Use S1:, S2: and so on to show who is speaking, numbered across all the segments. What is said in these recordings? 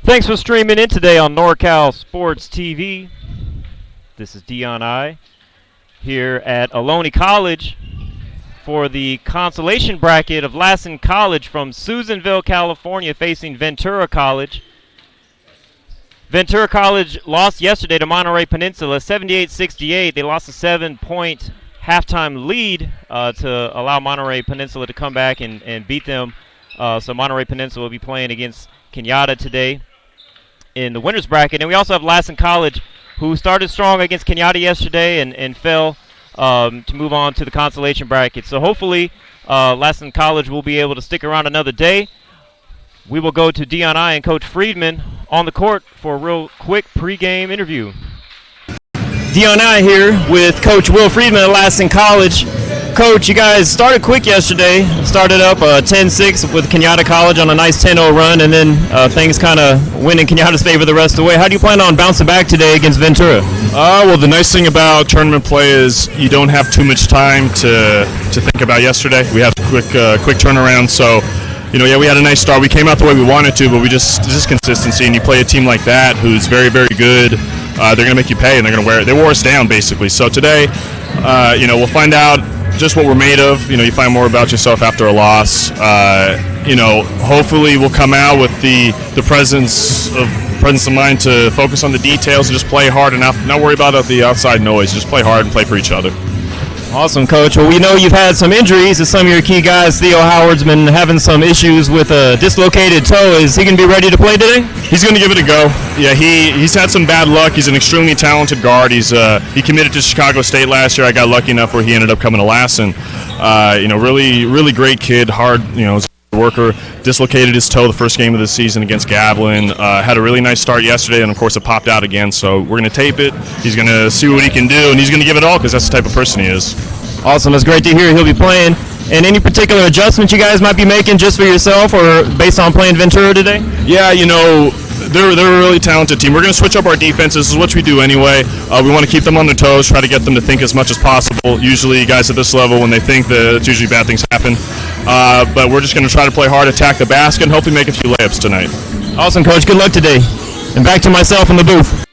S1: Thanks for streaming in today on NorCal Sports TV. This is Dion I here at Ohlone College for the consolation bracket of Lassen College from Susanville, California, facing Ventura College. Ventura College lost yesterday to Monterey Peninsula 78-68. They lost a 7-point halftime lead to allow Monterey Peninsula to come back and beat them. So Monterey Peninsula will be playing against Kenyatta today in the winners bracket. And we also have Lassen College, who started strong against Kenyatta yesterday and fell to move on to the consolation bracket. So hopefully Lassen College will be able to stick around another day. We will go to Dion I and Coach Friedman on the court for a real quick pregame interview. Dion I here with Coach Will Friedman at Lassen College. Coach, you guys started quick yesterday. Started up 10-6 with Kenyatta College on a nice 10-0 run, and then things kind of went in Kenyatta's favor the rest of the way. How do you plan on bouncing back today against Ventura?
S2: Well, the nice thing about tournament play is you don't have too much time to think about yesterday. We have quick turnaround, so we had a nice start. We came out the way we wanted to, but just consistency, and you play a team like that who's very, very good. They're going to make you pay, and they're going to wear it. They wore us down, basically. So today, we'll find out just what we're made of. You find more about yourself after a loss. Hopefully we'll come out with the presence of mind to focus on the details and just play hard and not worry about the outside noise. Just play hard and play for each other.
S1: Awesome, Coach. Well, we know you've had some injuries to some of your key guys. Theo Howard's been having some issues with a dislocated toe. Is he going to be ready to play today?
S2: He's going to give it a go. Yeah, he's had some bad luck. He's an extremely talented guard. He committed to Chicago State last year. I got lucky enough where he ended up coming to Lassen. Really, really great kid. Hard, worker. Dislocated his toe the first game of the season against Gablin. Had a really nice start yesterday, and of course it popped out again. So we're going to tape it. He's going to see what he can do, and he's going to give it all because that's the type of person he is.
S1: Awesome. That's great to hear. He'll be playing. And any particular adjustments you guys might be making just for yourself or based on playing Ventura today?
S2: Yeah, they're a really talented team. We're going to switch up our defense. This is what we do anyway. We want to keep them on their toes, try to get them to think as much as possible. Usually guys at this level, when they think it's usually bad things happen. But we're just going to try to play hard, attack the basket, and hopefully make a few layups tonight.
S1: Awesome, Coach. Good luck today. And back to myself in the booth.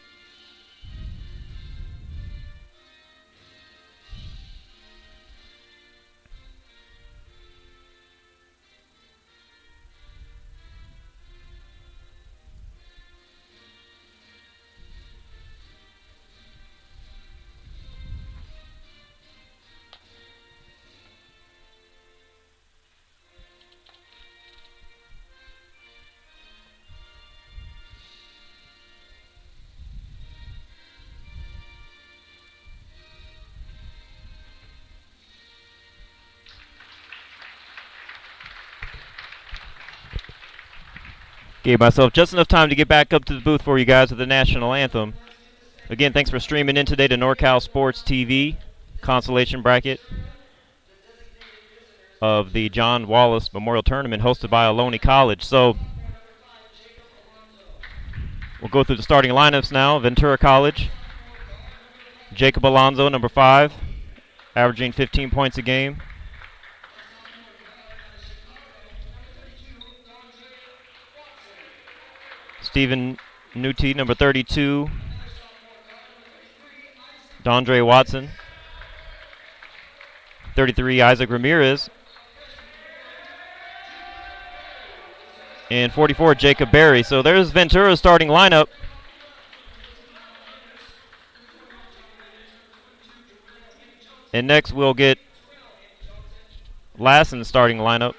S1: Gave myself just enough time to get back up to the booth for you guys with the national anthem. Again, thanks for streaming in today to NorCal Sports TV, consolation bracket of the John Wallace Memorial Tournament hosted by Ohlone College. So we'll go through the starting lineups now. Ventura College, Jacob Alonzo, number 5, averaging 15 points a game. Stephen Nutti, number 32. Dondre Watson. 33, Isaac Ramirez. And 44, Jacob Berry. So there's Ventura's starting lineup. And next we'll get Lassen's starting lineup.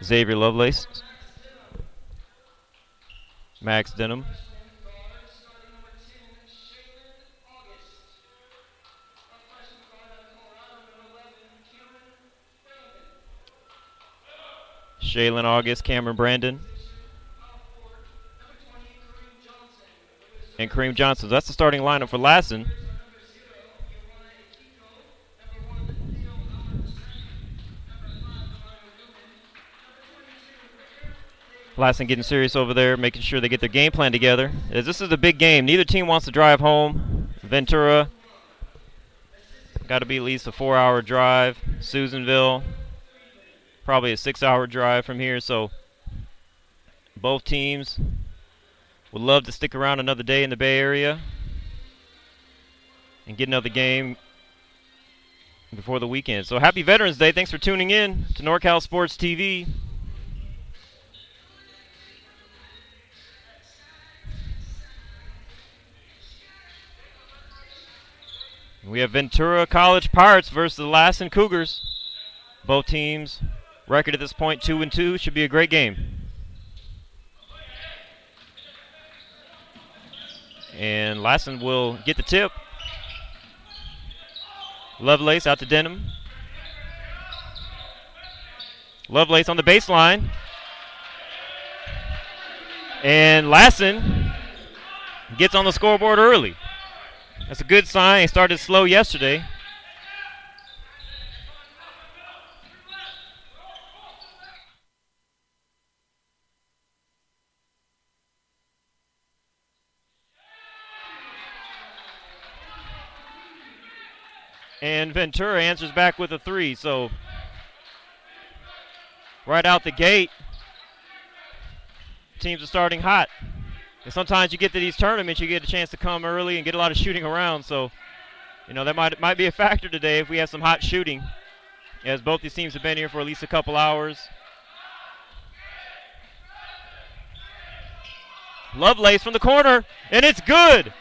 S1: Xavier Lovelace. Max Denham. Shaylin August, Cameron Brandon. And Kareem Johnson. That's the starting lineup for Lassen. Lassen getting serious over there, making sure they get their game plan together. As this is a big game. Neither team wants to drive home. Ventura got to be at least a 4-hour drive. Susanville, probably a 6-hour drive from here. So both teams would love to stick around another day in the Bay Area and get another game before the weekend. So happy Veterans Day. Thanks for tuning in to NorCal Sports TV. We have Ventura College Pirates versus the Lassen Cougars. Both teams record at this point 2-2. Should be a great game. And Lassen will get the tip. Lovelace out to Denham. Lovelace on the baseline. And Lassen gets on the scoreboard early. That's a good sign. He started slow yesterday. And Ventura answers back with a 3. So right out the gate, teams are starting hot. And sometimes you get to these tournaments, you get a chance to come early and get a lot of shooting around. So, that might be a factor today if we have some hot shooting, as both these teams have been here for at least a couple hours. Lovelace from the corner, and it's good.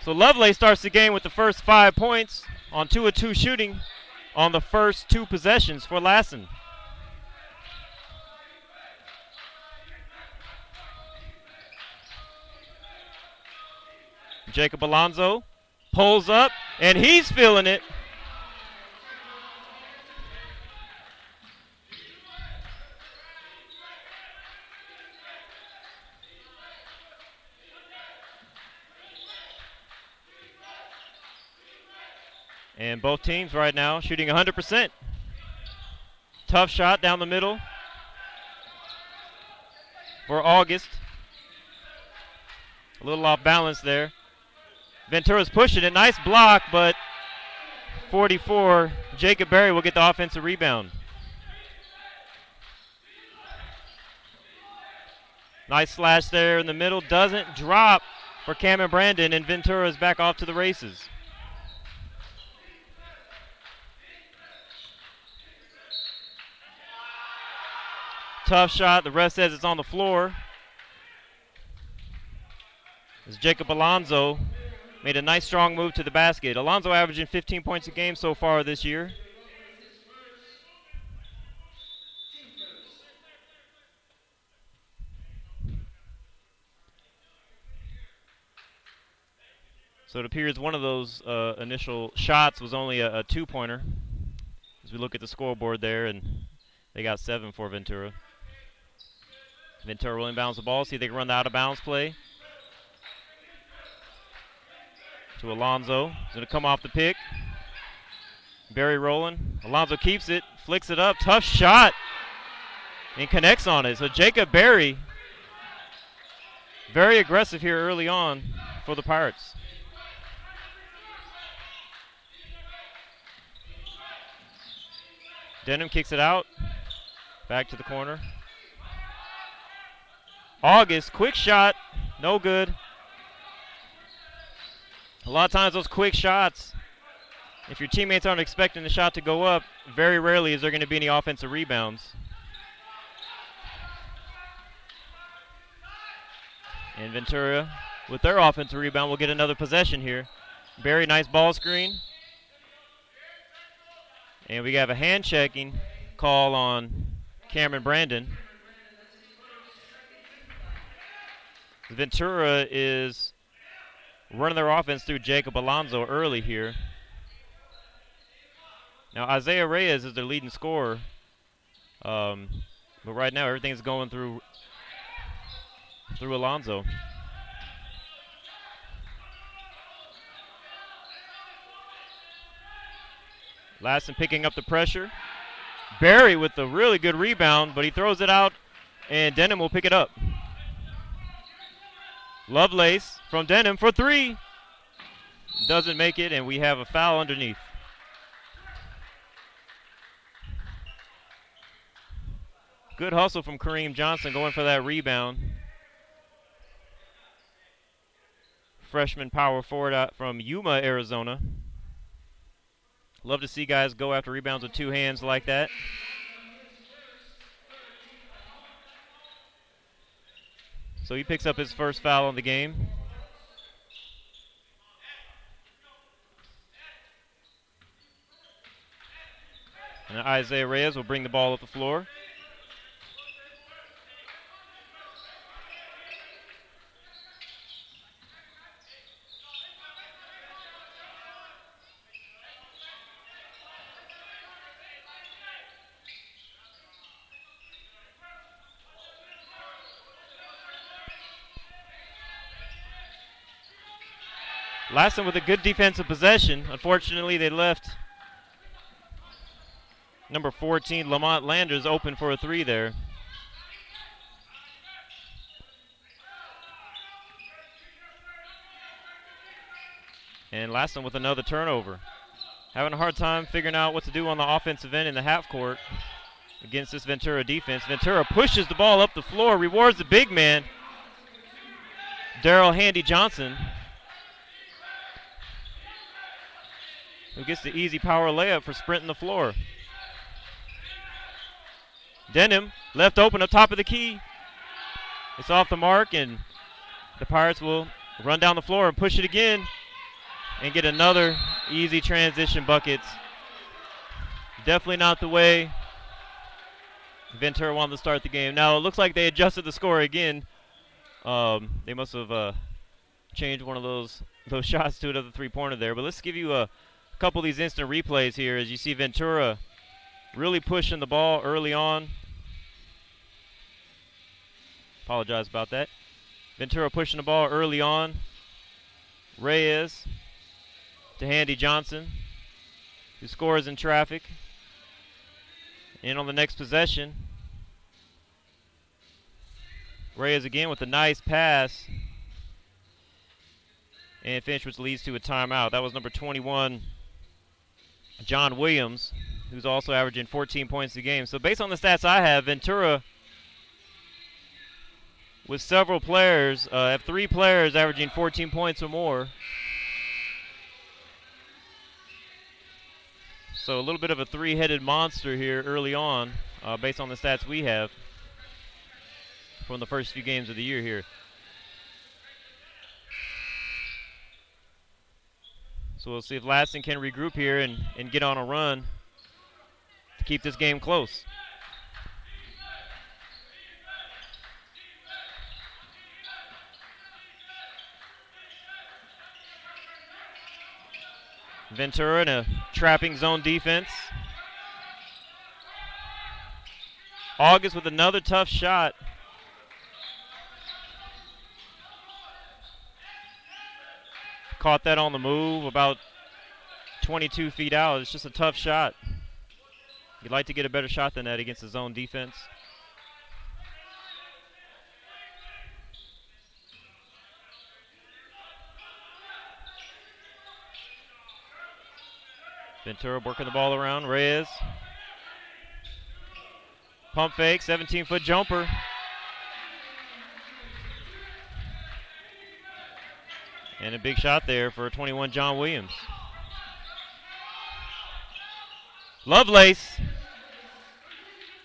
S1: So Lovelace starts the game with the first 5 points on 2 of 2 shooting on the first 2 possessions for Lassen. Jacob Alonso pulls up, and he's feeling it. And both teams right now shooting 100%. Tough shot down the middle for August. A little off balance there. Ventura's pushing it. Nice block, but 44, Jacob Berry will get the offensive rebound. Nice slash there in the middle. Doesn't drop for Cameron Brandon, and Ventura is back off to the races. Tough shot. The ref says it's on the floor. As Jacob Alonso made a nice strong move to the basket. Alonso averaging 15 points a game so far this year. So it appears one of those initial shots was only a 2-pointer. As we look at the scoreboard there, and they got 7 for Ventura. Ventura will inbounds the ball, see if they can run the out-of-bounds play. To Alonso. He's going to come off the pick. Barry rolling. Alonso keeps it, flicks it up. Tough shot. And connects on it. So Jacob Barry, very aggressive here early on for the Pirates. Denham kicks it out. Back to the corner. August, quick shot. No good. A lot of times those quick shots, if your teammates aren't expecting the shot to go up, very rarely is there going to be any offensive rebounds. And Ventura, with their offensive rebound, will get another possession here. Barry, nice ball screen. And we have a hand checking call on Cameron Brandon. Ventura is running their offense through Jacob Alonso early here. Now Isaiah Reyes is their leading scorer. But right now everything's going through Alonso. Lassen picking up the pressure. Barry with a really good rebound, but he throws it out, and Denham will pick it up. Lovelace from Denham for three. Doesn't make it, and we have a foul underneath. Good hustle from Kareem Johnson going for that rebound. Freshman power forward out from Yuma, Arizona. Love to see guys go after rebounds with two hands like that. So he picks up his first foul on the game. And Isaiah Reyes will bring the ball up the floor. Lassen with a good defensive possession. Unfortunately, they left number 14, Lamont Landers, open for a three there. And Lassen with another turnover. Having a hard time figuring out what to do on the offensive end in the half court against this Ventura defense. Ventura pushes the ball up the floor, rewards the big man, Daryl Handy Johnson, who gets the easy power layup for sprinting the floor. Denham left open up top of the key. It's off the mark, and the Pirates will run down the floor and push it again and get another easy transition bucket. Definitely not the way Ventura wanted to start the game. Now it looks like they adjusted the score again. They must have changed one of those shots to another three-pointer there. But let's give you a couple of these instant replays here as you see Ventura really pushing the ball early on. Apologize about that. Ventura pushing the ball early on. Reyes to Handy Johnson, who scores in traffic. And on the next possession, Reyes again with a nice pass and finish, which leads to a timeout. That was number 21, John Williams, who's also averaging 14 points a game. So based on the stats I have, Ventura with several players, have 3 players averaging 14 points or more. So a little bit of a three-headed monster here early on, based on the stats we have from the first few games of the year here. So we'll see if Lassen can regroup here and get on a run to keep this game close. Ventura in a trapping zone defense. August with another tough shot. Caught that on the move, about 22 feet out. It's just a tough shot. You'd like to get a better shot than that against the zone defense. Ventura working the ball around. Reyes. Pump fake, 17-foot jumper. And a big shot there for 21, John Williams. Lovelace.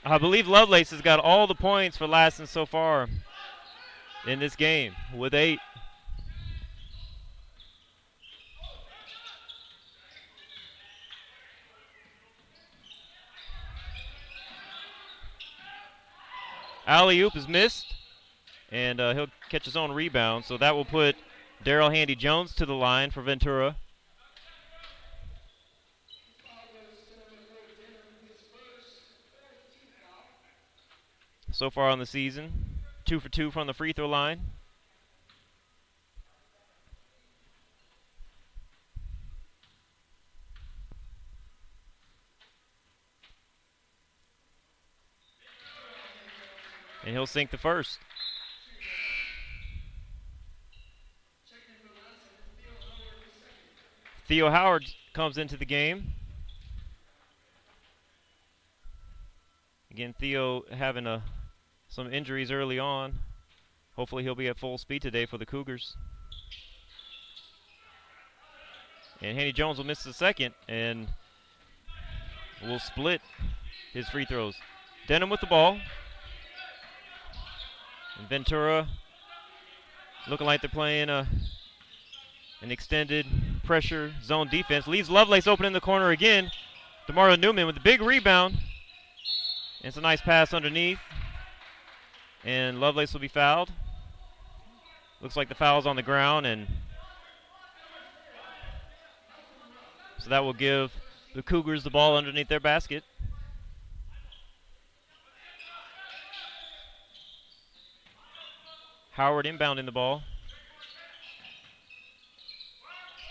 S1: I believe Lovelace has got all the points for Lassen so far in this game with 8. alley-oop is missed, and he'll catch his own rebound. So that will put Daryl Handy Jones to the line for Ventura. So far on the season, 2 for 2 from the free throw line. And he'll sink the first. Theo Howard comes into the game. Again, Theo having some injuries early on. Hopefully he'll be at full speed today for the Cougars. And Handy Jones will miss the second and will split his free throws. Denham with the ball. And Ventura looking like they're playing an extended pressure zone defense. Leaves Lovelace open in the corner again. DeMario Newman with the big rebound. And it's a nice pass underneath. And Lovelace will be fouled. Looks like the foul's on the ground, and so that will give the Cougars the ball underneath their basket. Howard inbounding the ball.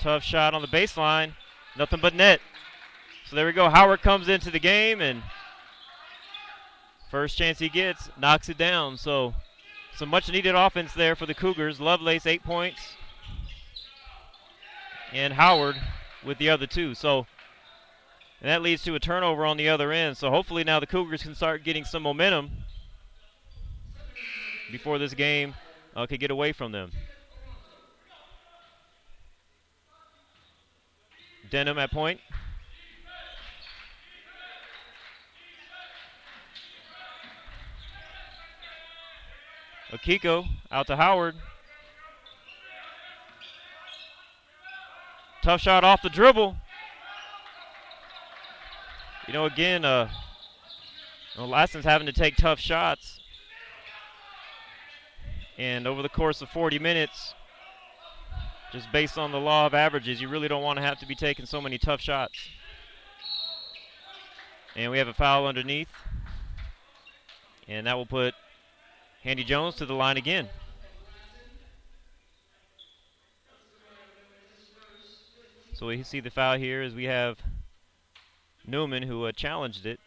S1: Tough shot on the baseline. Nothing but net. So there we go. Howard comes into the game, and first chance he gets, knocks it down. So some much-needed offense there for the Cougars. Lovelace, 8 points. And Howard with the other 2. So, and that leads to a turnover on the other end. So hopefully now the Cougars can start getting some momentum before this game could get away from them. Denham at point. Akiko out to Howard. Tough shot off the dribble. You know, again, Lassen's having to take tough shots. And over the course of 40 minutes, just based on the law of averages, you really don't want to have to be taking so many tough shots. And we have a foul underneath. And that will put Handy Jones to the line again. So we see the foul here as we have Newman who challenged it.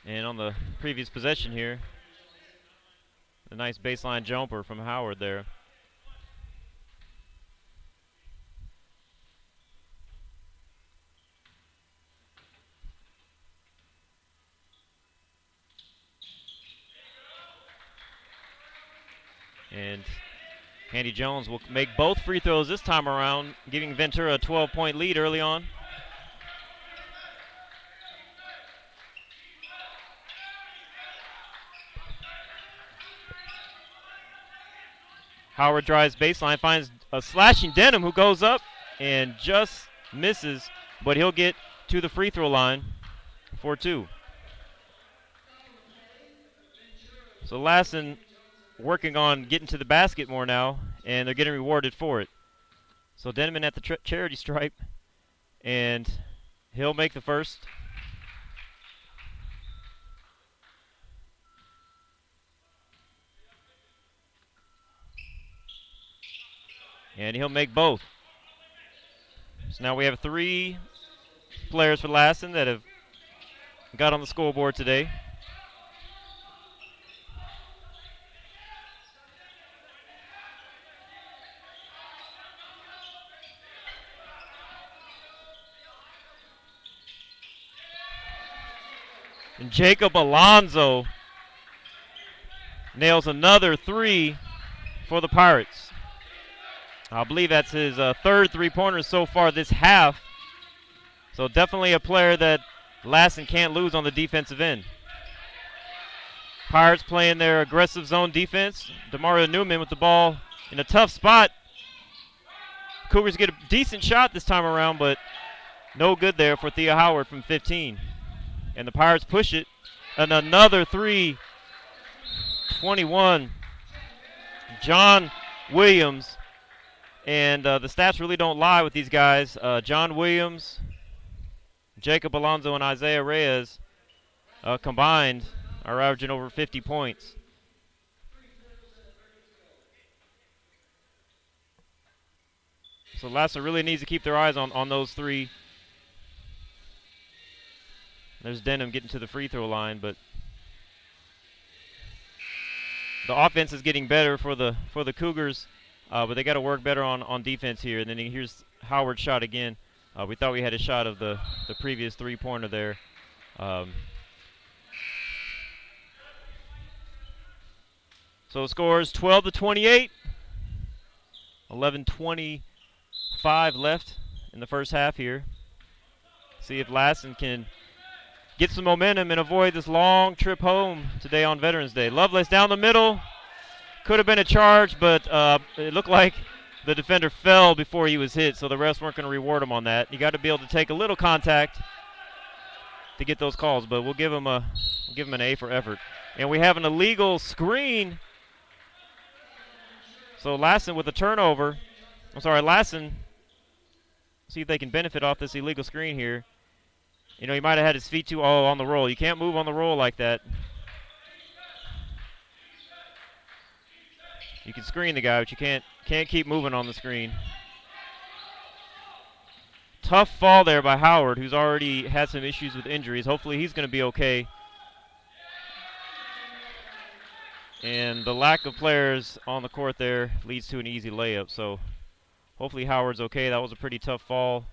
S1: And on the previous possession here, a nice baseline jumper from Howard there. And Handy Jones will make both free throws this time around, giving Ventura a 12-point lead early on. Howard drives baseline, finds a slashing Denham who goes up and just misses, but he'll get to the free throw line for 2. So Lassen working on getting to the basket more now, and they're getting rewarded for it. So Denman at the charity stripe, and he'll make the first. And he'll make both. So now we have 3 players for Lassen that have got on the scoreboard today. And Jacob Alonzo nails another 3 for the Pirates. I believe that's his 3rd three-pointer so far this half. So definitely a player that Lassen can't lose on the defensive end. Pirates playing their aggressive zone defense. DeMario Newman with the ball in a tough spot. Cougars get a decent shot this time around, but no good there for Thea Howard from 15. And the Pirates push it. And another three. 21. John Williams. And the stats really don't lie with these guys. John Williams, Jacob Alonzo, and Isaiah Reyes combined are averaging over 50 points. So Lassen really needs to keep their eyes on those three. There's Denham getting to the free throw line, but the offense is getting better for the Cougars, but they got to work better on defense here. And then here's Howard's shot again. We thought we had a shot of the previous three-pointer there. So the score is 12-28. 11:25 left in the first half here. See if Lassen can get some momentum and avoid this long trip home today on Veterans Day. Lovelace down the middle. Could have been a charge, but it looked like the defender fell before he was hit, so the refs weren't going to reward him on that. You got to be able to take a little contact to get those calls, but we'll give him an A for effort. And we have an illegal screen. So Lassen with a turnover. Lassen, see if they can benefit off this illegal screen here. You know, he might have had his feet on the roll. You can't move on the roll like that. You can screen the guy, but you can't keep moving on the screen. Tough fall there by Howard, who's already had some issues with injuries. Hopefully he's going to be okay. And the lack of players on the court there leads to an easy layup. So hopefully Howard's okay. That was a pretty tough fall.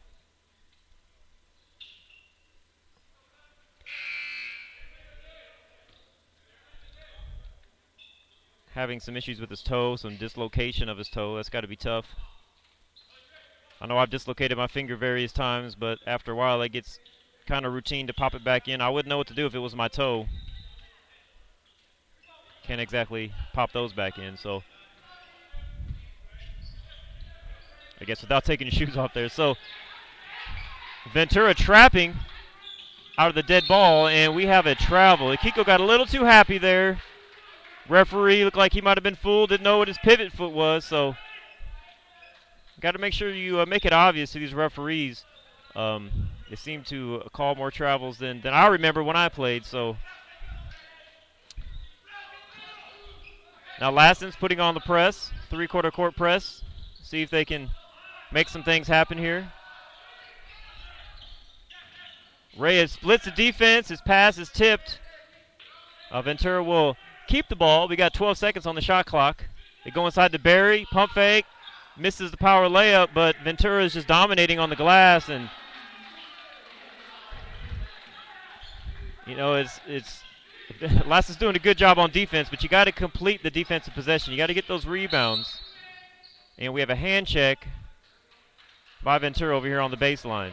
S1: Having some issues with his toe, some dislocation of his toe. That's got to be tough. I know I've dislocated my finger various times, but after a while it gets kind of routine to pop it back in. I wouldn't know what to do if it was my toe. Can't exactly pop those back in, so I guess without taking your shoes off there. So Ventura trapping out of the dead ball, and we have a travel. Akiko got a little too happy there. Referee looked like he might have been fooled, didn't know what his pivot foot was, so got to make sure you make it obvious to these referees. They seem to call more travels than I remember when I played, so. Now Lassen's putting on the press, three-quarter court press. See if they can make some things happen here. Reyes splits the defense. His pass is tipped. Ventura will keep the ball. We got 12 seconds on the shot clock. They go inside to Barry. Pump fake. Misses the power layup, but Ventura is just dominating on the glass. And, you know, it's Lassen's doing a good job on defense, but you got to complete the defensive possession. You got to get those rebounds. And we have a hand check by Ventura over here on the baseline.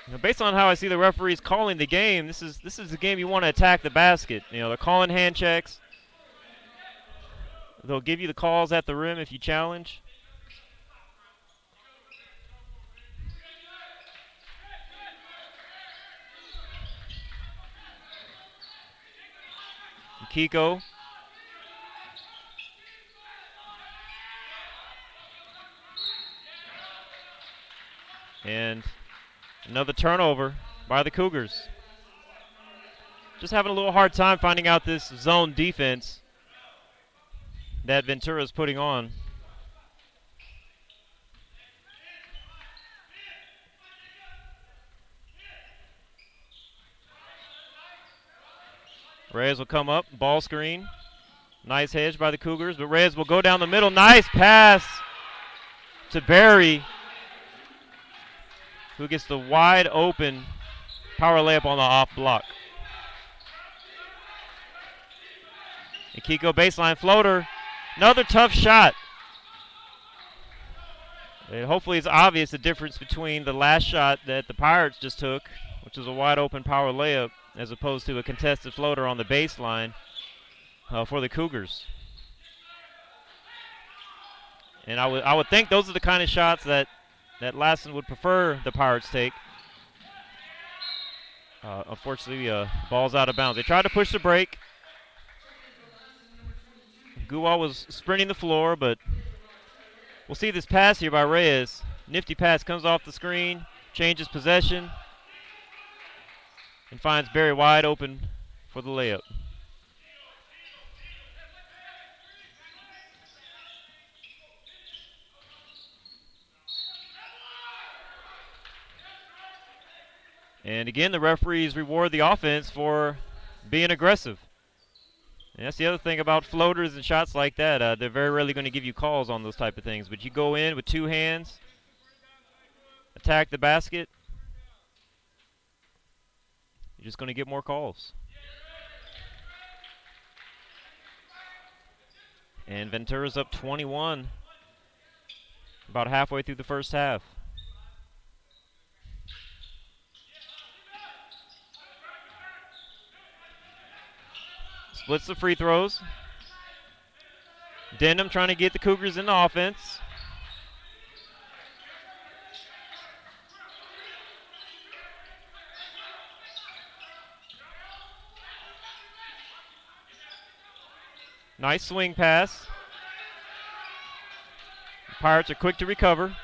S1: You know, based on how I see the referees calling the game, this is the game you want to attack the basket. You know, they're calling hand checks. They'll give you the calls at the rim if you challenge. Kiko. And another turnover by the Cougars. Just having a little hard time finding out this zone defense that Ventura is putting on. Reyes will come up, ball screen. Nice hedge by the Cougars, but Reyes will go down the middle. Nice pass to Barry, who gets the wide open power layup on the off block. And Kiko baseline floater. Another tough shot. And hopefully it's obvious the difference between the last shot that the Pirates just took, which was a wide open power layup, as opposed to a contested floater on the baseline for the Cougars. And I would think those are the kind of shots that Lassen would prefer the Pirates take. Unfortunately, ball's out of bounds. They tried to push the break. Guwa was sprinting the floor, but we'll see this pass here by Reyes. Nifty pass comes off the screen, changes possession, and finds Barry wide open for the layup. And again, the referees reward the offense for being aggressive. And that's the other thing about floaters and shots like that. They're very rarely going to give you calls on those type of things. But you go in with two hands, attack the basket, you're just going to get more calls. And Ventura's up 21, about halfway through the first half. Splits the free throws. Denham trying to get the Cougars in the offense. Nice swing pass. The Pirates are quick to recover.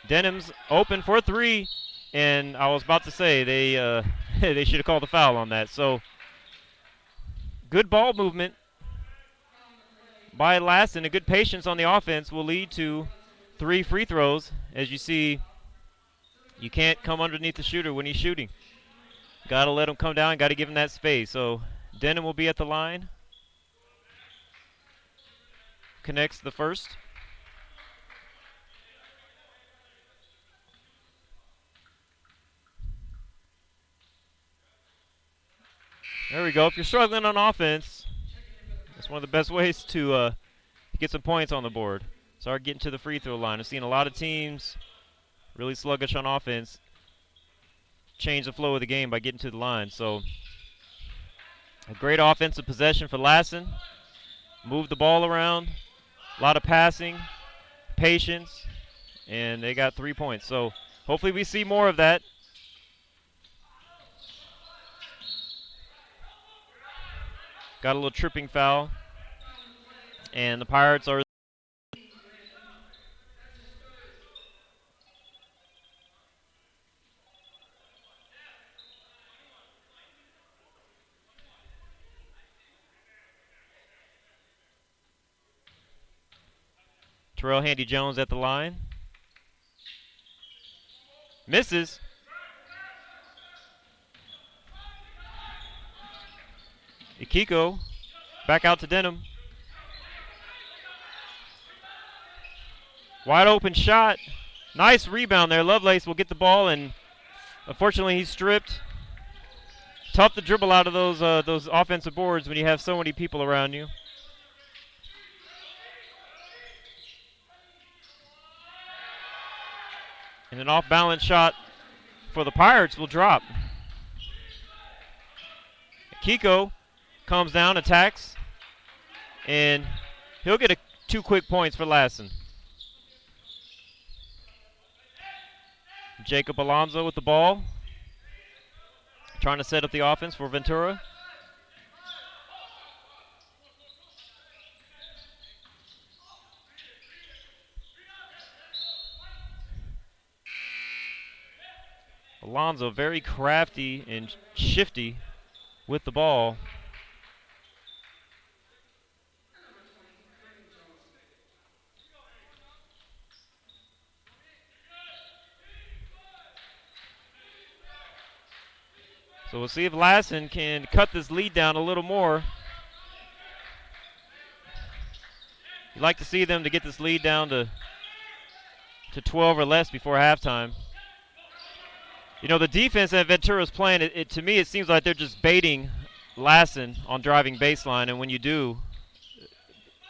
S1: Denham's open for three, and I was about to say they they should have called a foul on that. So good ball movement by Lassen and good patience on the offense will lead to 3 free throws. As you see, you can't come underneath the shooter when he's shooting. Got to let him come down, got to give him that space. So Denham will be at the line. Connects the first. There we go. If you're struggling on offense, that's one of the best ways to get some points on the board. Start getting to the free throw line. I've seen a lot of teams really sluggish on offense change the flow of the game by getting to the line. So a great offensive possession for Lassen. Move the ball around. A lot of passing, patience, and they got 3 points. So hopefully we see more of that. Got a little tripping foul. And the Pirates are Terrell Handy-Jones at the line. Misses. Ikiko back out to Denham. Wide open shot. Nice rebound there. Lovelace will get the ball, and unfortunately he's stripped. Tough to dribble out of those offensive boards when you have so many people around you. And an off-balance shot for the Pirates will drop. Kiko comes down, attacks, and he'll get 2 quick points for Lassen. Jacob Alonso with the ball, trying to set up the offense for Ventura. Alonso very crafty and shifty with the ball. So we'll see if Lassen can cut this lead down a little more. You'd like to see them to get this lead down to 12 or less before halftime. You know, the defense that Ventura's playing, to me, it seems like they're just baiting Lassen on driving baseline, and when you do,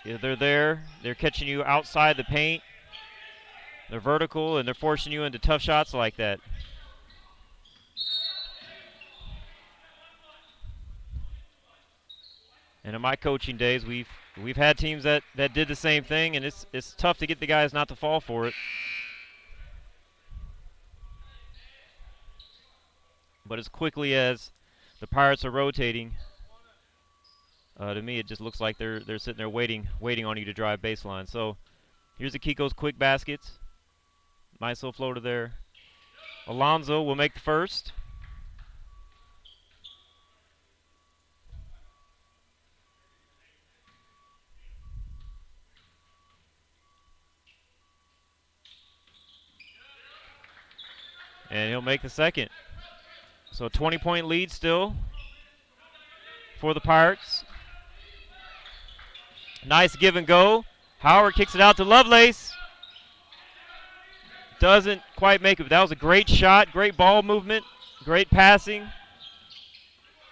S1: they're there, they're catching you outside the paint, they're vertical, and they're forcing you into tough shots like that. And in my coaching days, we've had teams that did the same thing, and it's tough to get the guys not to fall for it. But as quickly as the Pirates are rotating, to me it just looks like they're sitting there waiting on you to drive baseline. So here's Akiko's quick baskets. Nice little floater there. Alonso will make the first. And he'll make the second. So a 20-point lead still for the Pirates. Nice give and go. Howard kicks it out to Lovelace. Doesn't quite make it, but that was a great shot, great ball movement, great passing.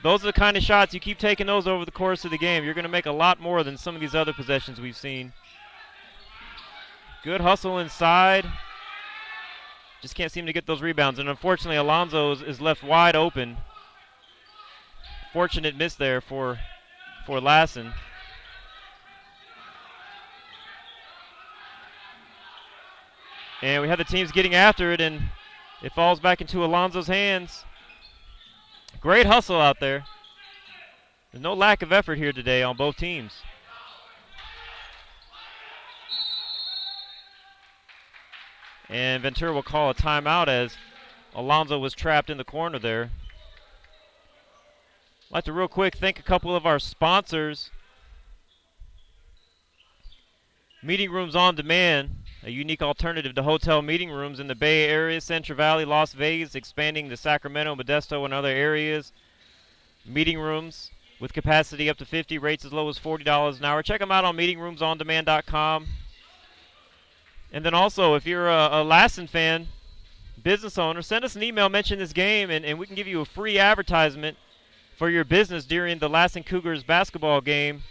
S1: Those are the kind of shots, you keep taking those over the course of the game, you're going to make a lot more than some of these other possessions we've seen. Good hustle inside. Just can't seem to get those rebounds, and unfortunately Alonso is left wide open. Fortunate miss there for Lassen. And we have the teams getting after it, and it falls back into Alonso's hands. Great hustle out there. There's no lack of effort here today on both teams. And Ventura will call a timeout as Alonso was trapped in the corner there. I'd like to real quick thank a couple of our sponsors. Meeting Rooms on Demand, a unique alternative to hotel meeting rooms in the Bay Area, Central Valley, Las Vegas, expanding to Sacramento, Modesto, and other areas. Meeting rooms with capacity up to 50, rates as low as $40 an hour. Check them out on meetingroomsondemand.com. And then also, if you're a Lassen fan, business owner, send us an email, mention this game, and we can give you a free advertisement for your business during the Lassen Cougars basketball game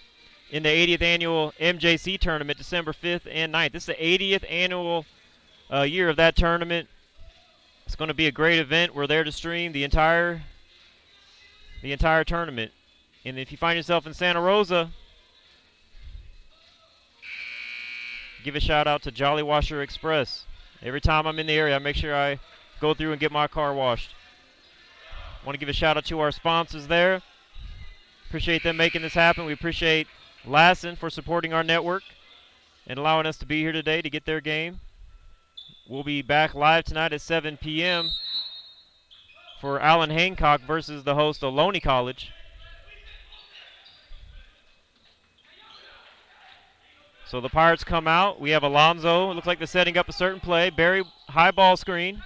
S1: in the 80th annual MJC tournament, December 5th and 9th. This is the 80th annual year of that tournament. It's going to be a great event. We're there to stream the entire tournament. And if you find yourself in Santa Rosa, give a shout out to Jolly Washer Express. Every time I'm in the area, I make sure I go through and get my car washed. I want to give a shout out to our sponsors there. Appreciate them making this happen. We appreciate Lassen for supporting our network and allowing us to be here today to get their game. We'll be back live tonight at 7 p.m. for Allen Hancock versus the host Ohlone College. So the Pirates come out. We have Alonso. It looks like they're setting up a certain play. Barry, high ball screen.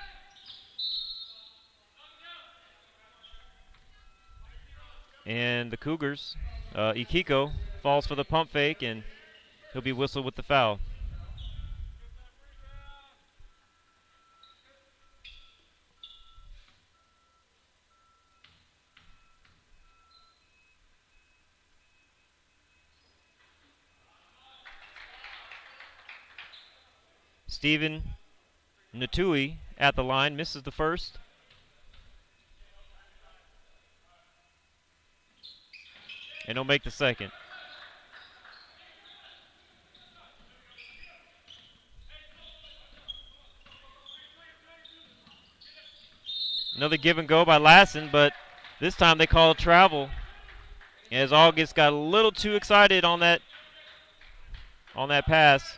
S1: And the Cougars, Ikiko, falls for the pump fake, and he'll be whistled with the foul. Steven Natui at the line, misses the first. And he'll make the second. Another give and go by Lassen, but this time they call a travel, as August got a little too excited on that pass.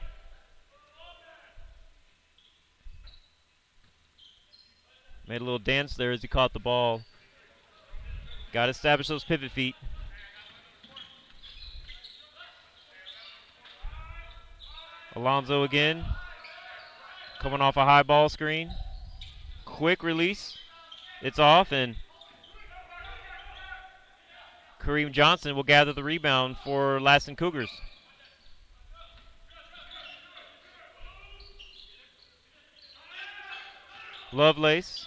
S1: Made a little dance there as he caught the ball. Got to establish those pivot feet. Alonso again, coming off a high ball screen. Quick release. It's off, and Kareem Johnson will gather the rebound for Lassen Cougars. Lovelace.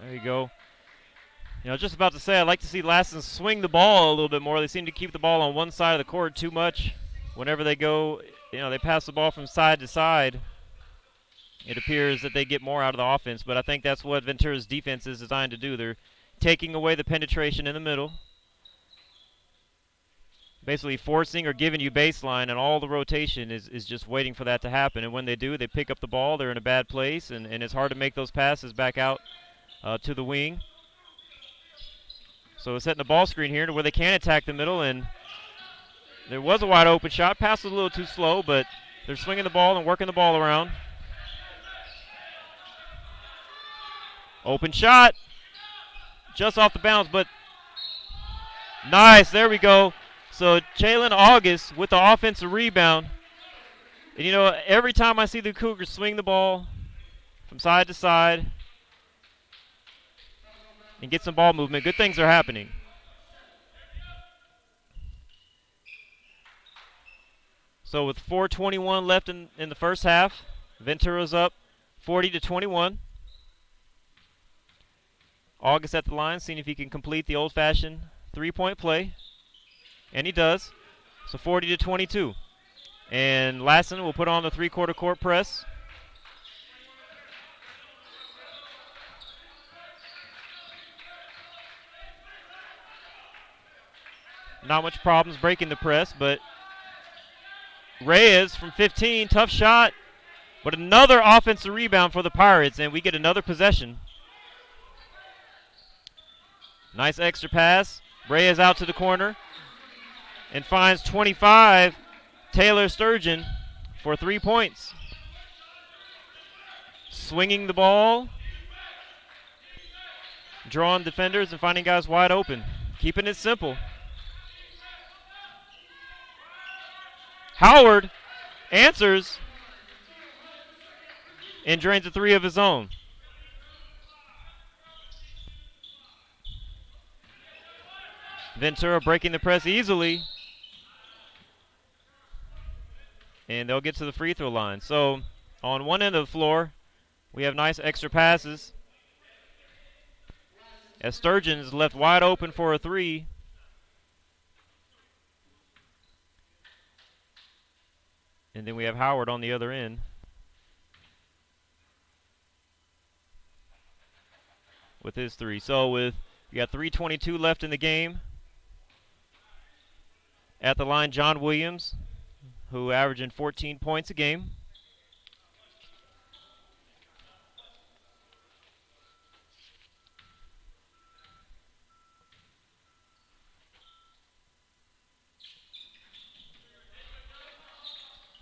S1: There you go. You know, just about to say, I'd like to see Lassen swing the ball a little bit more. They seem to keep the ball on one side of the court too much. Whenever they go, you know, they pass the ball from side to side. It appears that they get more out of the offense, but I think that's what Ventura's defense is designed to do. They're taking away the penetration in the middle. Basically forcing or giving you baseline, and all the rotation is just waiting for that to happen. And when they do, they pick up the ball. They're in a bad place, and it's hard to make those passes back out to the wing. So it's setting the ball screen here to where they can attack the middle, and there was a wide open shot. Pass was a little too slow, but they're swinging the ball and working the ball around. Open shot. Just off the bounce, but nice. There we go. So Jalen August with the offensive rebound. And, you know, every time I see the Cougars swing the ball from side to side and get some ball movement, good things are happening. So with 4:21 left in the first half, Ventura's up 40-21. August at the line, seeing if he can complete the old-fashioned three-point play. And he does. So 40-22. And Lassen will put on the three-quarter court press. Not much problems breaking the press, but Reyes from 15, tough shot. But another offensive rebound for the Pirates, and we get another possession. Nice extra pass. Reyes out to the corner and finds 25, Taylor Sturgeon, for 3 points. Swinging the ball, drawing defenders and finding guys wide open. Keeping it simple. Howard answers and drains a three of his own. Ventura breaking the press easily. And they'll get to the free throw line. So on one end of the floor, we have nice extra passes, as Sturgeon is left wide open for a three. And then we have Howard on the other end. With his three. So we got 3:22 left in the game. At the line, John Williams, who averaging 14 points a game.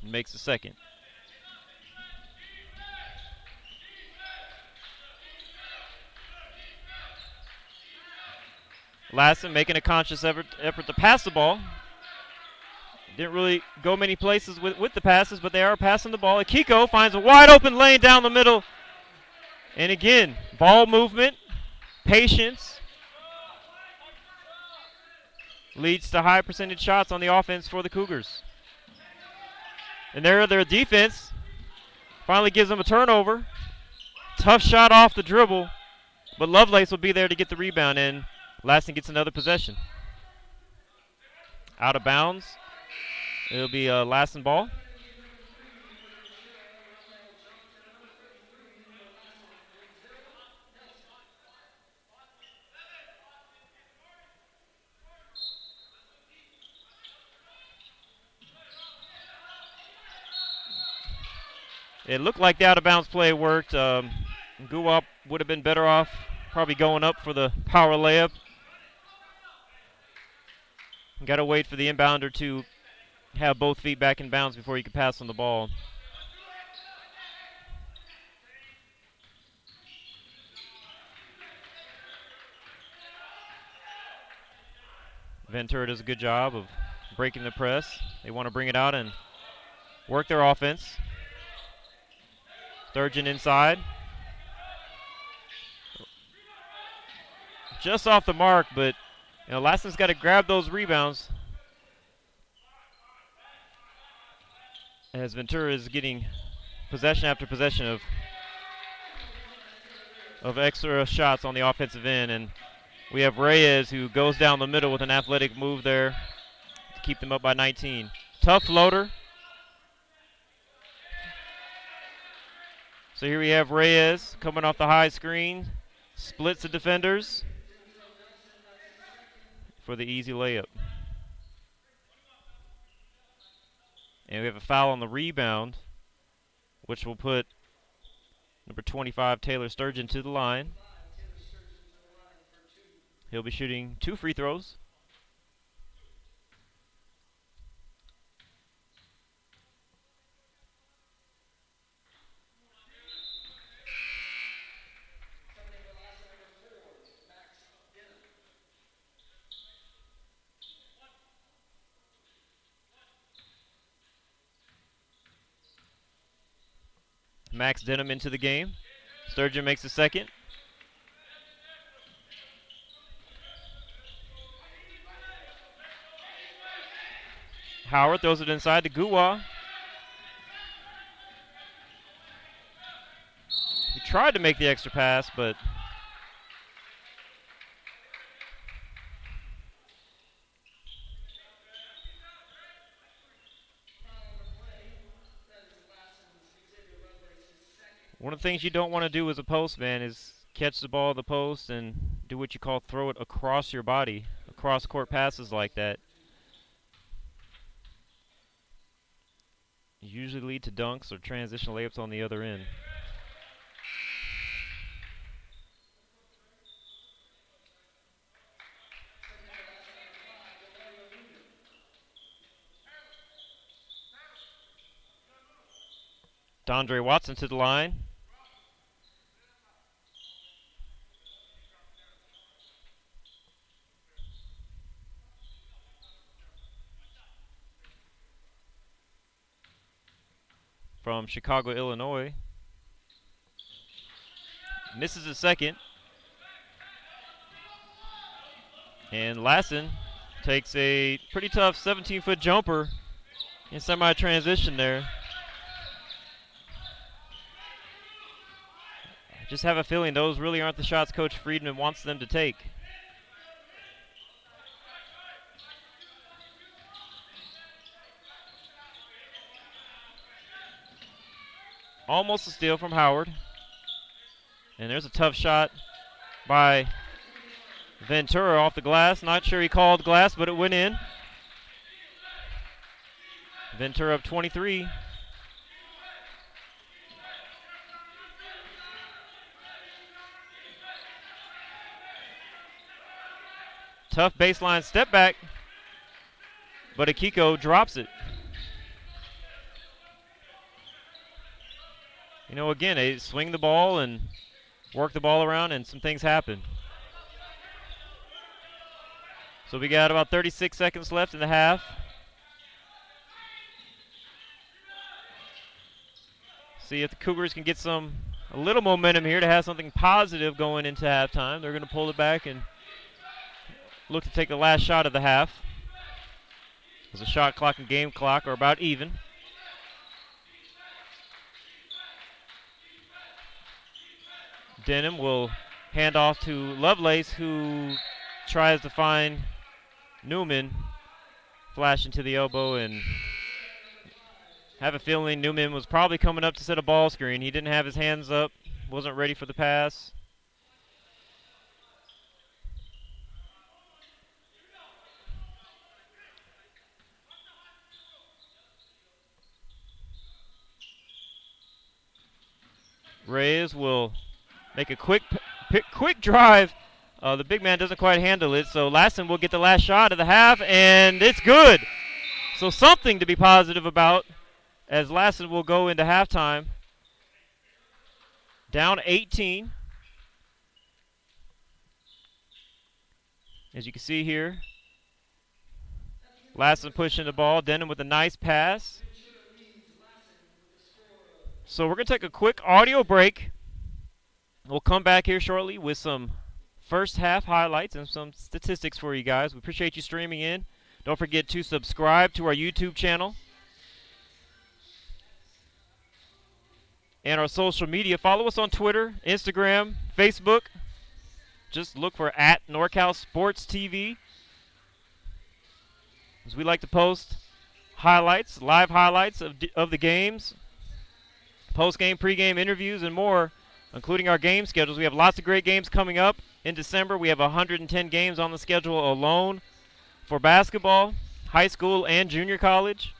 S1: Makes the second. Lassen making a conscious effort to pass the ball. Didn't really go many places with the passes, but they are passing the ball. Akiko finds a wide open lane down the middle. And again, ball movement, patience, leads to high percentage shots on the offense for the Cougars. And there their defense finally gives them a turnover. Tough shot off the dribble, but Lovelace will be there to get the rebound, and Lassen gets another possession. Out of bounds. It'll be a Lassen ball. It looked like the out-of-bounds play worked. Guwap would have been better off probably going up for the power layup. Got to wait for the inbounder to have both feet back in bounds before you can pass on the ball. Ventura does a good job of breaking the press. They want to bring it out and work their offense. Sturgeon inside. Just off the mark, but Lassen's got to grab those rebounds, as Ventura is getting possession after possession of extra shots on the offensive end. And we have Reyes, who goes down the middle with an athletic move there to keep them up by 19. Tough floater. So here we have Reyes coming off the high screen, splits the defenders, for the easy layup. And we have a foul on the rebound, which will put number 25, Taylor Sturgeon, to the line. He'll be shooting 2 free throws. Max Denham into the game. Sturgeon makes the second. Howard throws it inside to Guwa. He tried to make the extra pass, but one of the things you don't want to do as a post man is catch the ball at the post and do what you call throw it across your body, across court passes like that. Usually lead to dunks or transition layups on the other end. Dondre Watson to the line. From Chicago, Illinois. Misses a second. And Lassen takes a pretty tough 17-foot jumper in semi-transition there. I just have a feeling those really aren't the shots Coach Friedman wants them to take. Almost a steal from Howard. And there's a tough shot by Ventura off the glass. Not sure he called glass, but it went in. Ventura up 23. Tough baseline step back, but Akiko drops it. You know, again, they swing the ball and work the ball around, and some things happen. So we got about 36 seconds left in the half. See if the Cougars can get a little momentum here to have something positive going into halftime. They're going to pull it back and look to take the last shot of the half, as the shot clock and game clock are about even. Denham will hand off to Lovelace, who tries to find Newman. Flash into the elbow, and have a feeling Newman was probably coming up to set a ball screen. He didn't have his hands up, wasn't ready for the pass. Reyes will make a quick drive. The big man doesn't quite handle it, so Lassen will get the last shot of the half, and it's good. So something to be positive about, as Lassen will go into halftime down 18. As you can see here, Lassen pushing the ball. Denham with a nice pass. So we're going to take a quick audio break. We'll come back here shortly with some first half highlights and some statistics for you guys. We appreciate you streaming in. Don't forget to subscribe to our YouTube channel and our social media. Follow us on Twitter, Instagram, Facebook. Just look for @NorCal Sports TV, as we like to post highlights, live highlights of the games, post-game, pre-game interviews, and more, including our game schedules. We have lots of great games coming up in December. We have 110 games on the schedule alone. for basketball, high school, and junior college.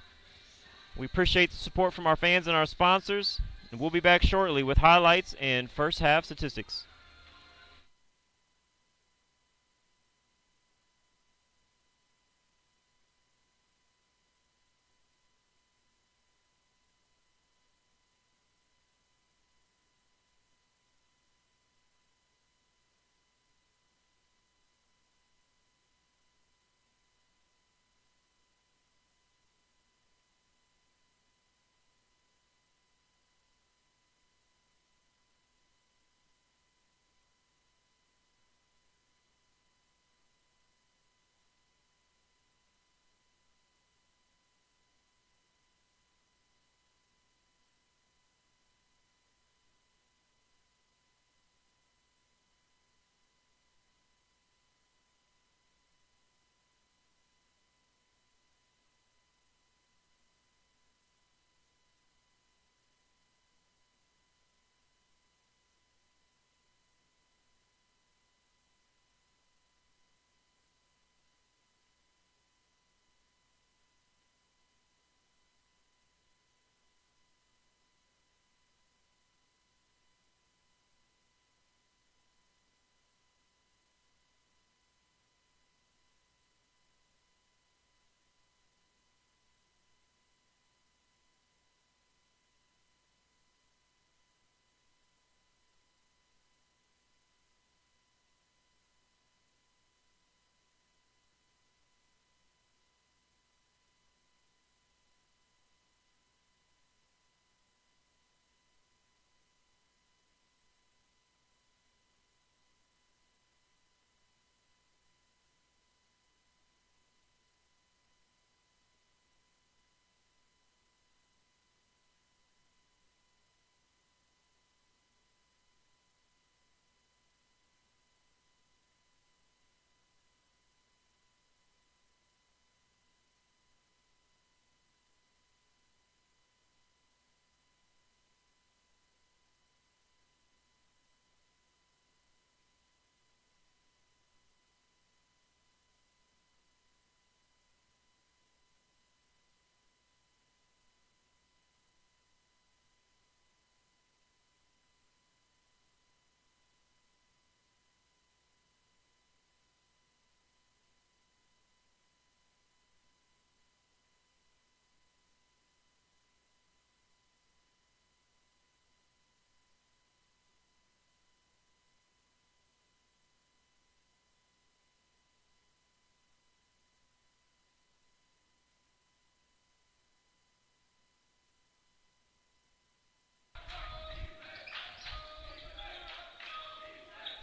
S1: We appreciate the support from our fans and our sponsors, and we'll be back shortly with highlights and first half statistics.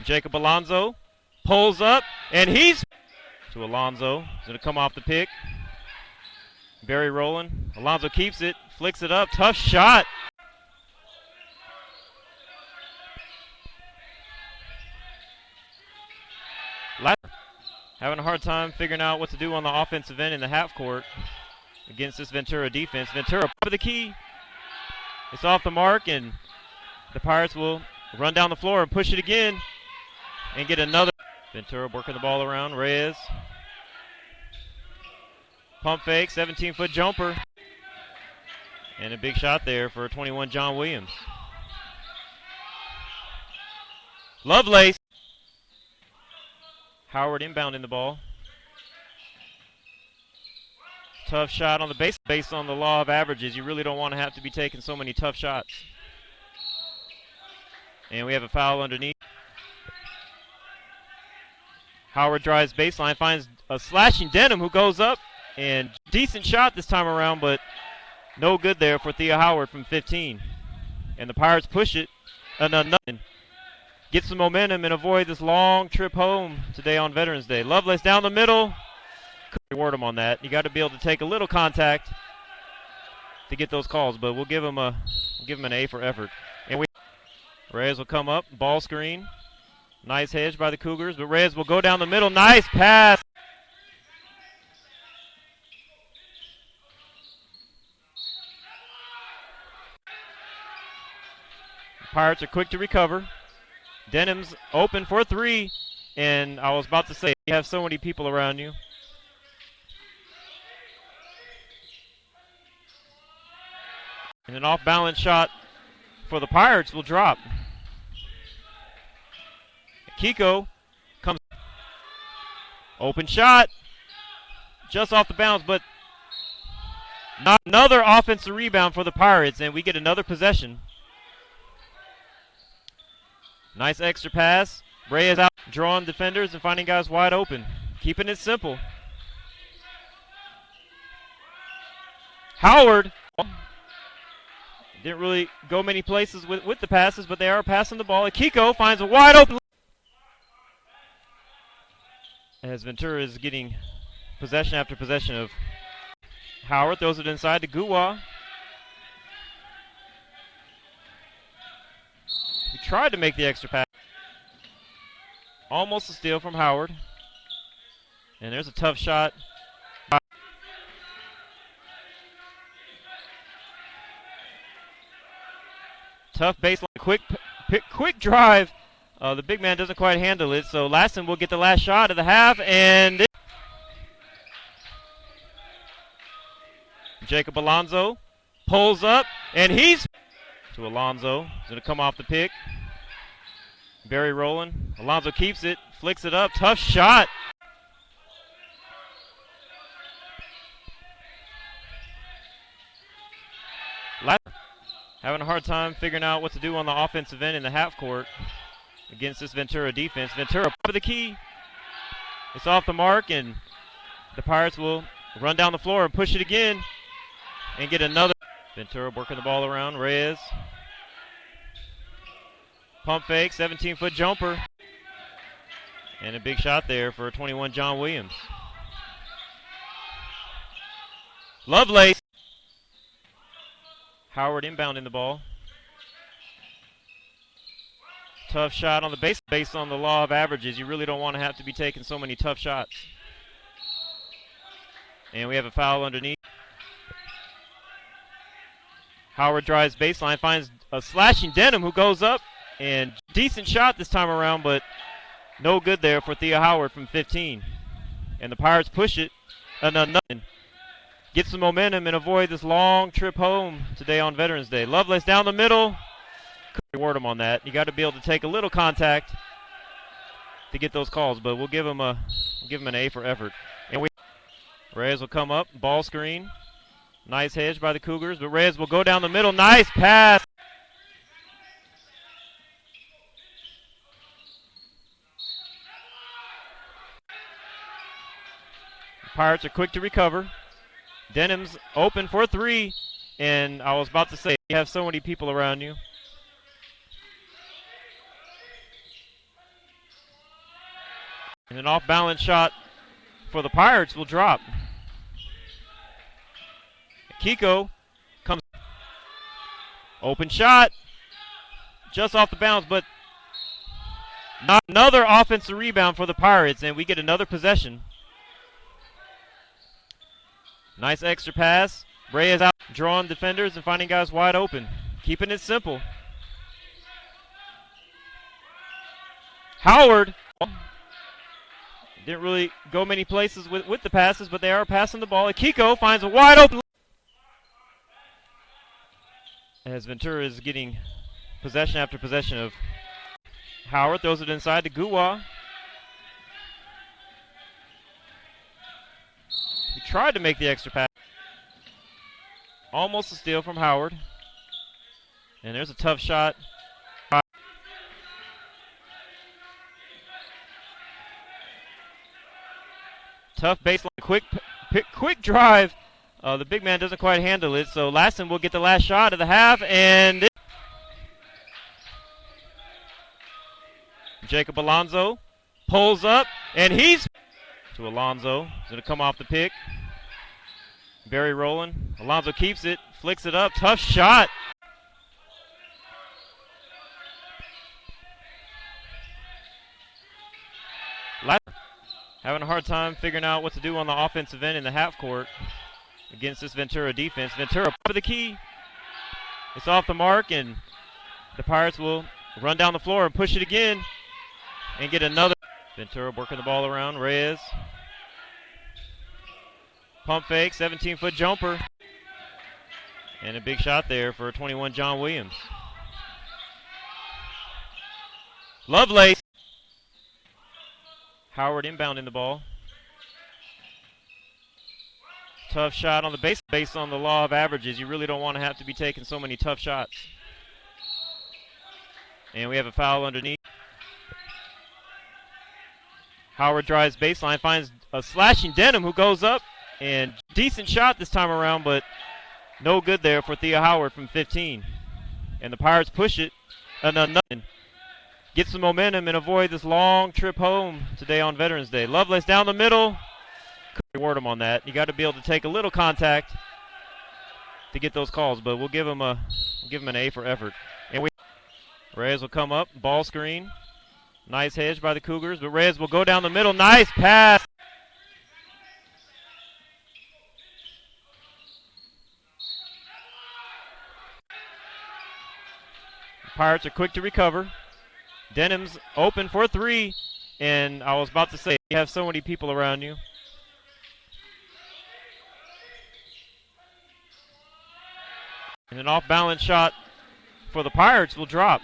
S1: Jacob Alonso pulls up, and he's to Alonso. He's going to come off the pick. Barry rolling. Alonso keeps it, flicks it up. Tough shot. Lassen having a hard time figuring out what to do on the offensive end in the half court against this Ventura defense. Ventura for the key. It's off the mark, and the Pirates will run down the floor and push it again and get another. Ventura working the ball around. Reyes. Pump fake, 17-foot jumper. And a big shot there for 21 John Williams. Lovelace. Howard inbounding the ball. Tough shot on the base. Based on the law of averages, you really don't want to have to be taking so many tough shots. And we have a foul underneath. Howard drives baseline, finds a slashing Denham who goes up, and decent shot this time around, but no good there for Thea Howard from 15. And the Pirates push it, get some momentum and avoid this long trip home today on Veterans Day. Lovelace down the middle. Couldn't reward him on that. You got to be able to take a little contact to get those calls, but we'll give him an A for effort. And Reyes will come up, ball screen. Nice hedge by the Cougars, but Reyes will go down the middle. Nice pass. The Pirates are quick to recover. Denham's open for three, and I was about to say, you have so many people around you. And an off-balance shot for the Pirates will drop. Kiko comes. Open shot. Just off the bounce, but not another offensive rebound for the Pirates, and we get another possession. Nice extra pass. Reyes out, drawing defenders and finding guys wide open. Keeping it simple. Howard didn't really go many places with the passes, but they are passing the ball. Kiko finds a wide open. As Ventura is getting possession after possession of Howard, throws it inside to Guwa. He tried to make the extra pass. Almost a steal from Howard. And there's a tough shot. Tough baseline, quick drive. The big man doesn't quite handle it, so Lassen will get the last shot of the half, and Jacob Alonso pulls up, and he's to Alonso. He's going to come off the pick. Barry rolling. Alonso keeps it, flicks it up. Tough shot. Lassen having a hard time figuring out what to do on the offensive end in the half court against this Ventura defense. Ventura for the key. It's off the mark, and the Pirates will run down the floor and push it again and get another. Ventura working the ball around. Reyes. Pump fake, 17-foot jumper. And a big shot there for 21 John Williams. Lovelace. Howard inbounding the ball. Tough shot on the base. Based on the law of averages, you really don't want to have to be taking so many tough shots. And we have a foul underneath. Howard drives baseline, finds a slashing Denham who goes up. And decent shot this time around, but no good there for Thea Howard from 15. And the Pirates push it. Nothing. Get some momentum and avoid this long trip home today on Veterans Day. Lovelace down the middle. Couldn't reward him on that. You got to be able to take a little contact to get those calls, but we'll give him an A for effort. And Reyes will come up, ball screen. Nice hedge by the Cougars, but Reyes will go down the middle. Nice pass. Pirates are quick to recover. Denham's open for three, and I was about to say, you have so many people around you. And an off-balance shot for the Pirates will drop. Kiko comes. Open shot. Just off the bounce, but not another offensive rebound for the Pirates, and we get another possession. Nice extra pass. Reyes out, drawing defenders and finding guys wide open. Keeping it simple. Howard didn't really go many places with the passes, but they are passing the ball. Kiko finds a wide open. As Ventura is getting possession after possession of Howard, throws it inside to Guwa. He tried to make the extra pass. Almost a steal from Howard. And there's a tough shot. Tough baseline, quick drive. The big man doesn't quite handle it, so Lassen will get the last shot of the half, and Jacob Alonso pulls up, and he's to Alonso. He's going to come off the pick. Barry rolling. Alonso keeps it, flicks it up. Tough shot. Lassen having a hard time figuring out what to do on the offensive end in the half court against this Ventura defense. Ventura for the key. It's off the mark, and the Pirates will run down the floor and push it again and get another. Ventura working the ball around. Reyes. Pump fake, 17-foot jumper. And a big shot there for 21 John Williams. Lovelace. Howard inbounding the ball. Tough shot on the base. Based on the law of averages, you really don't want to have to be taking so many tough shots. And we have a foul underneath. Howard drives baseline, finds a slashing Denham who goes up. And decent shot this time around, but no good there for Thea Howard from 15. And the Pirates push it. Nothing. Get some momentum and avoid this long trip home today on Veterans Day. Lovelace down the middle. Couldn't reward him on that. You got to be able to take a little contact to get those calls, but we'll give him an A for effort. And Reyes will come up, ball screen. Nice hedge by the Cougars, but Reyes will go down the middle. Nice pass. The Pirates are quick to recover. Denham's open for three, and I was about to say, you have so many people around you. And an off-balance shot for the Pirates will drop.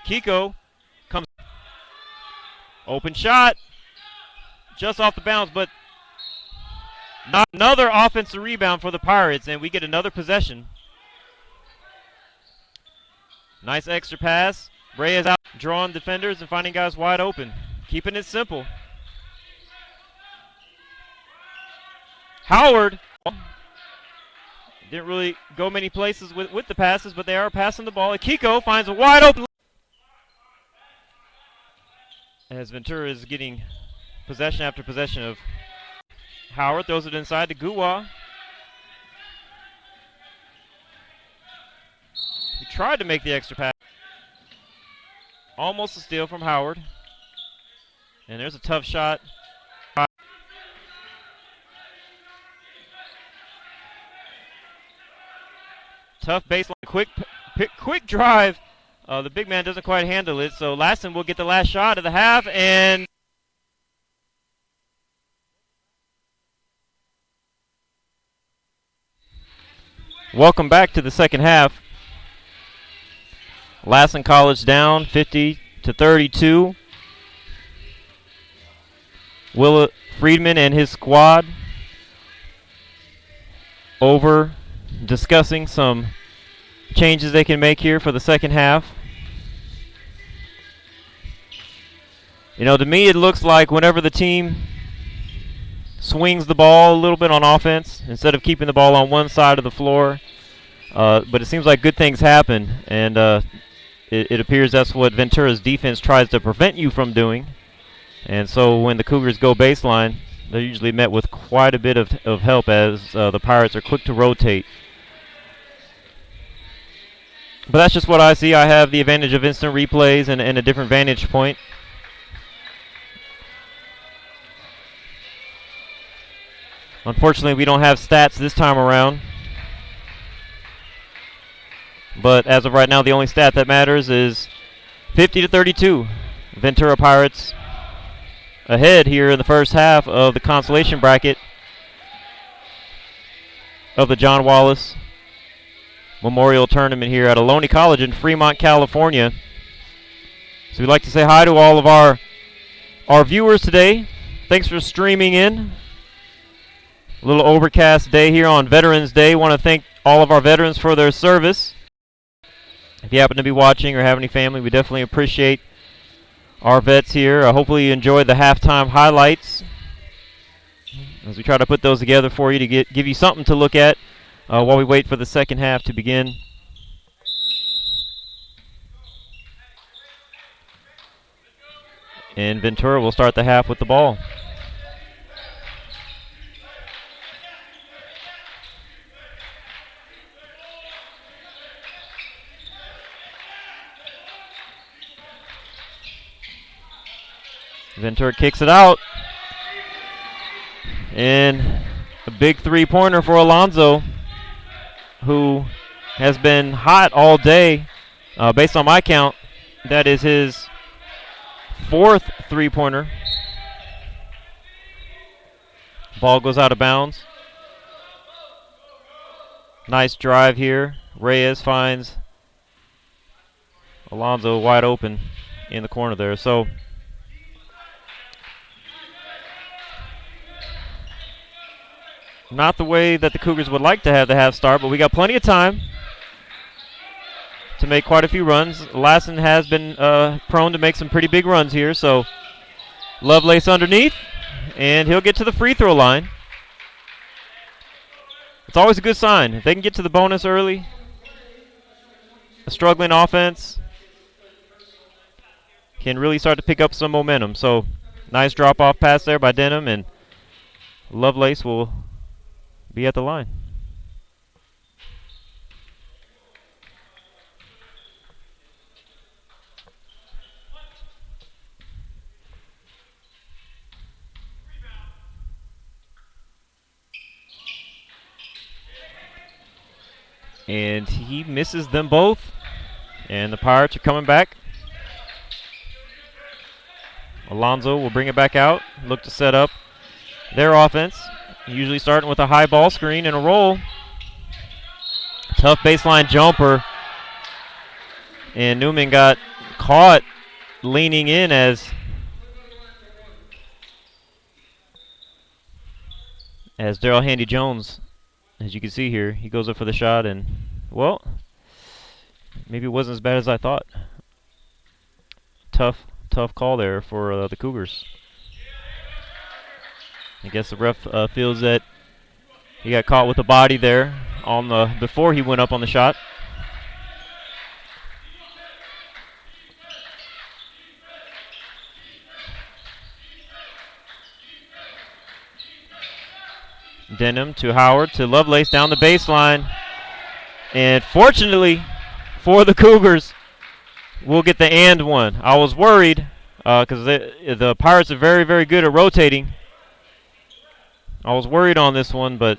S1: Kiko comes. Open shot. Just off the bounds, but not another offensive rebound for the Pirates, and we get another possession. Nice extra pass. Reyes out, drawing defenders and finding guys wide open. Keeping it simple. Howard didn't really go many places with the passes, but they are passing the ball. Kiko finds a wide open. As Ventura is getting possession after possession of Howard, throws it inside to Guwa. He tried to make the extra pass. Almost a steal from Howard. And there's a tough shot. Tough baseline, quick drive. The big man doesn't quite handle it, so Lassen will get the last shot of the half, and welcome back to the second half. Lassen College down 50-32. Willa Friedman and his squad over discussing some changes they can make here for the second half. You know, to me it looks like whenever the team swings the ball a little bit on offense, instead of keeping the ball on one side of the floor, but it seems like good things happen, and it appears that's what Ventura's defense tries to prevent you from doing. And so when the Cougars go baseline, they're usually met with quite a bit of help as the Pirates are quick to rotate. But that's just what I see. I have the advantage of instant replays and a different vantage point. Unfortunately, we don't have stats this time around. But as of right now, the only stat that matters is 50-32. Ventura Pirates ahead here in the first half of the consolation bracket of the John Wallace Memorial Tournament here at Ohlone College in Fremont, California. So we'd like to say hi to all of our viewers today. Thanks for streaming in. A little overcast day here on Veterans Day. Want to thank all of our veterans for their service. If you happen to be watching or have any family, we definitely appreciate our vets here. Hopefully you enjoyed the halftime highlights as we try to put those together for you to give you something to look at while we wait for the second half to begin. And Ventura will start the half with the ball. Ventura kicks it out. And a big three-pointer for Alonzo, who has been hot all day. Based on my count, that is his fourth three-pointer. Ball goes out of bounds. Nice drive here. Reyes finds Alonso wide open in the corner there. So not the way that the Cougars would like to have the half start, but we got plenty of time to make quite a few runs. Lassen has been prone to make some pretty big runs here, so Lovelace underneath, and he'll get to the free throw line. It's always a good sign. If they can get to the bonus early, a struggling offense can really start to pick up some momentum. So nice drop-off pass there by Denham, and Lovelace will be at the line. And he misses them both. And the Pirates are coming back. Alonso will bring it back out. Look to set up their offense. Usually starting with a high ball screen and a roll. Tough baseline jumper. And Newman got caught leaning in as Daryl Handy Jones, as you can see here, he goes up for the shot, and, well, maybe it wasn't as bad as I thought. Tough call there for the Cougars. I guess the ref feels that he got caught with the body there on before he went up on the shot. Denham to Howard to Lovelace down the baseline. And fortunately for the Cougars, we'll get the and one. I was worried because the Pirates are very, very good at rotating. I was worried on this one, but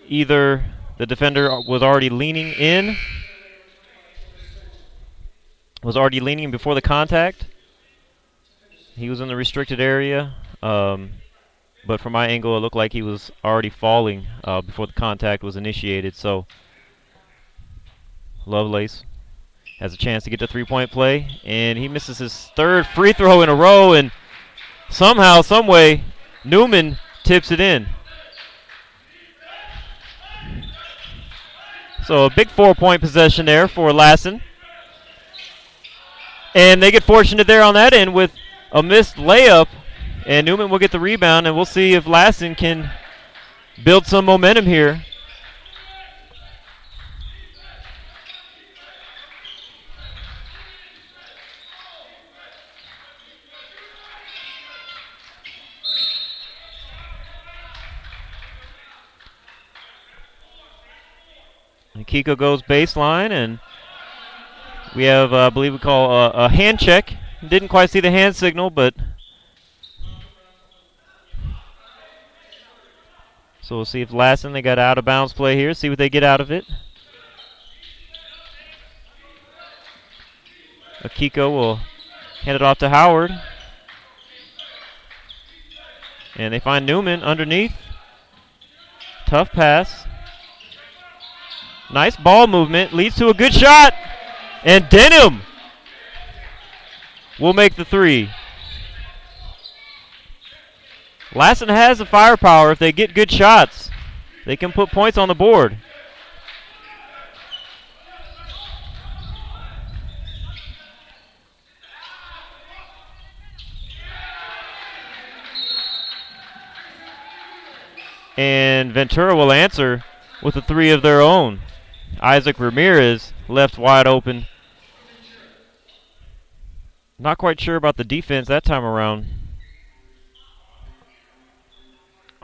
S1: either the defender was already leaning before the contact. He was in the restricted area. But from my angle, it looked like he was already falling before the contact was initiated. So Lovelace has a chance to get to three-point play, and he misses his third free throw in a row, and somehow, someway, Newman tips it in. So a big 4-point possession there for Lassen. And they get fortunate there on that end with a missed layup. And Newman will get the rebound, and we'll see if Lassen can build some momentum here. And Kiko goes baseline, and we have, I believe we call a hand check. Didn't quite see the hand signal, but so we'll see if Lassen, they got out of bounds play here, see what they get out of it. Akiko will hand it off to Howard. And they find Newman underneath. Tough pass. Nice ball movement, leads to a good shot. And Denham will make the three. Lassen has the firepower. If they get good shots, they can put points on the board. And Ventura will answer with a three of their own. Isaac Ramirez left wide open. Not quite sure about the defense that time around.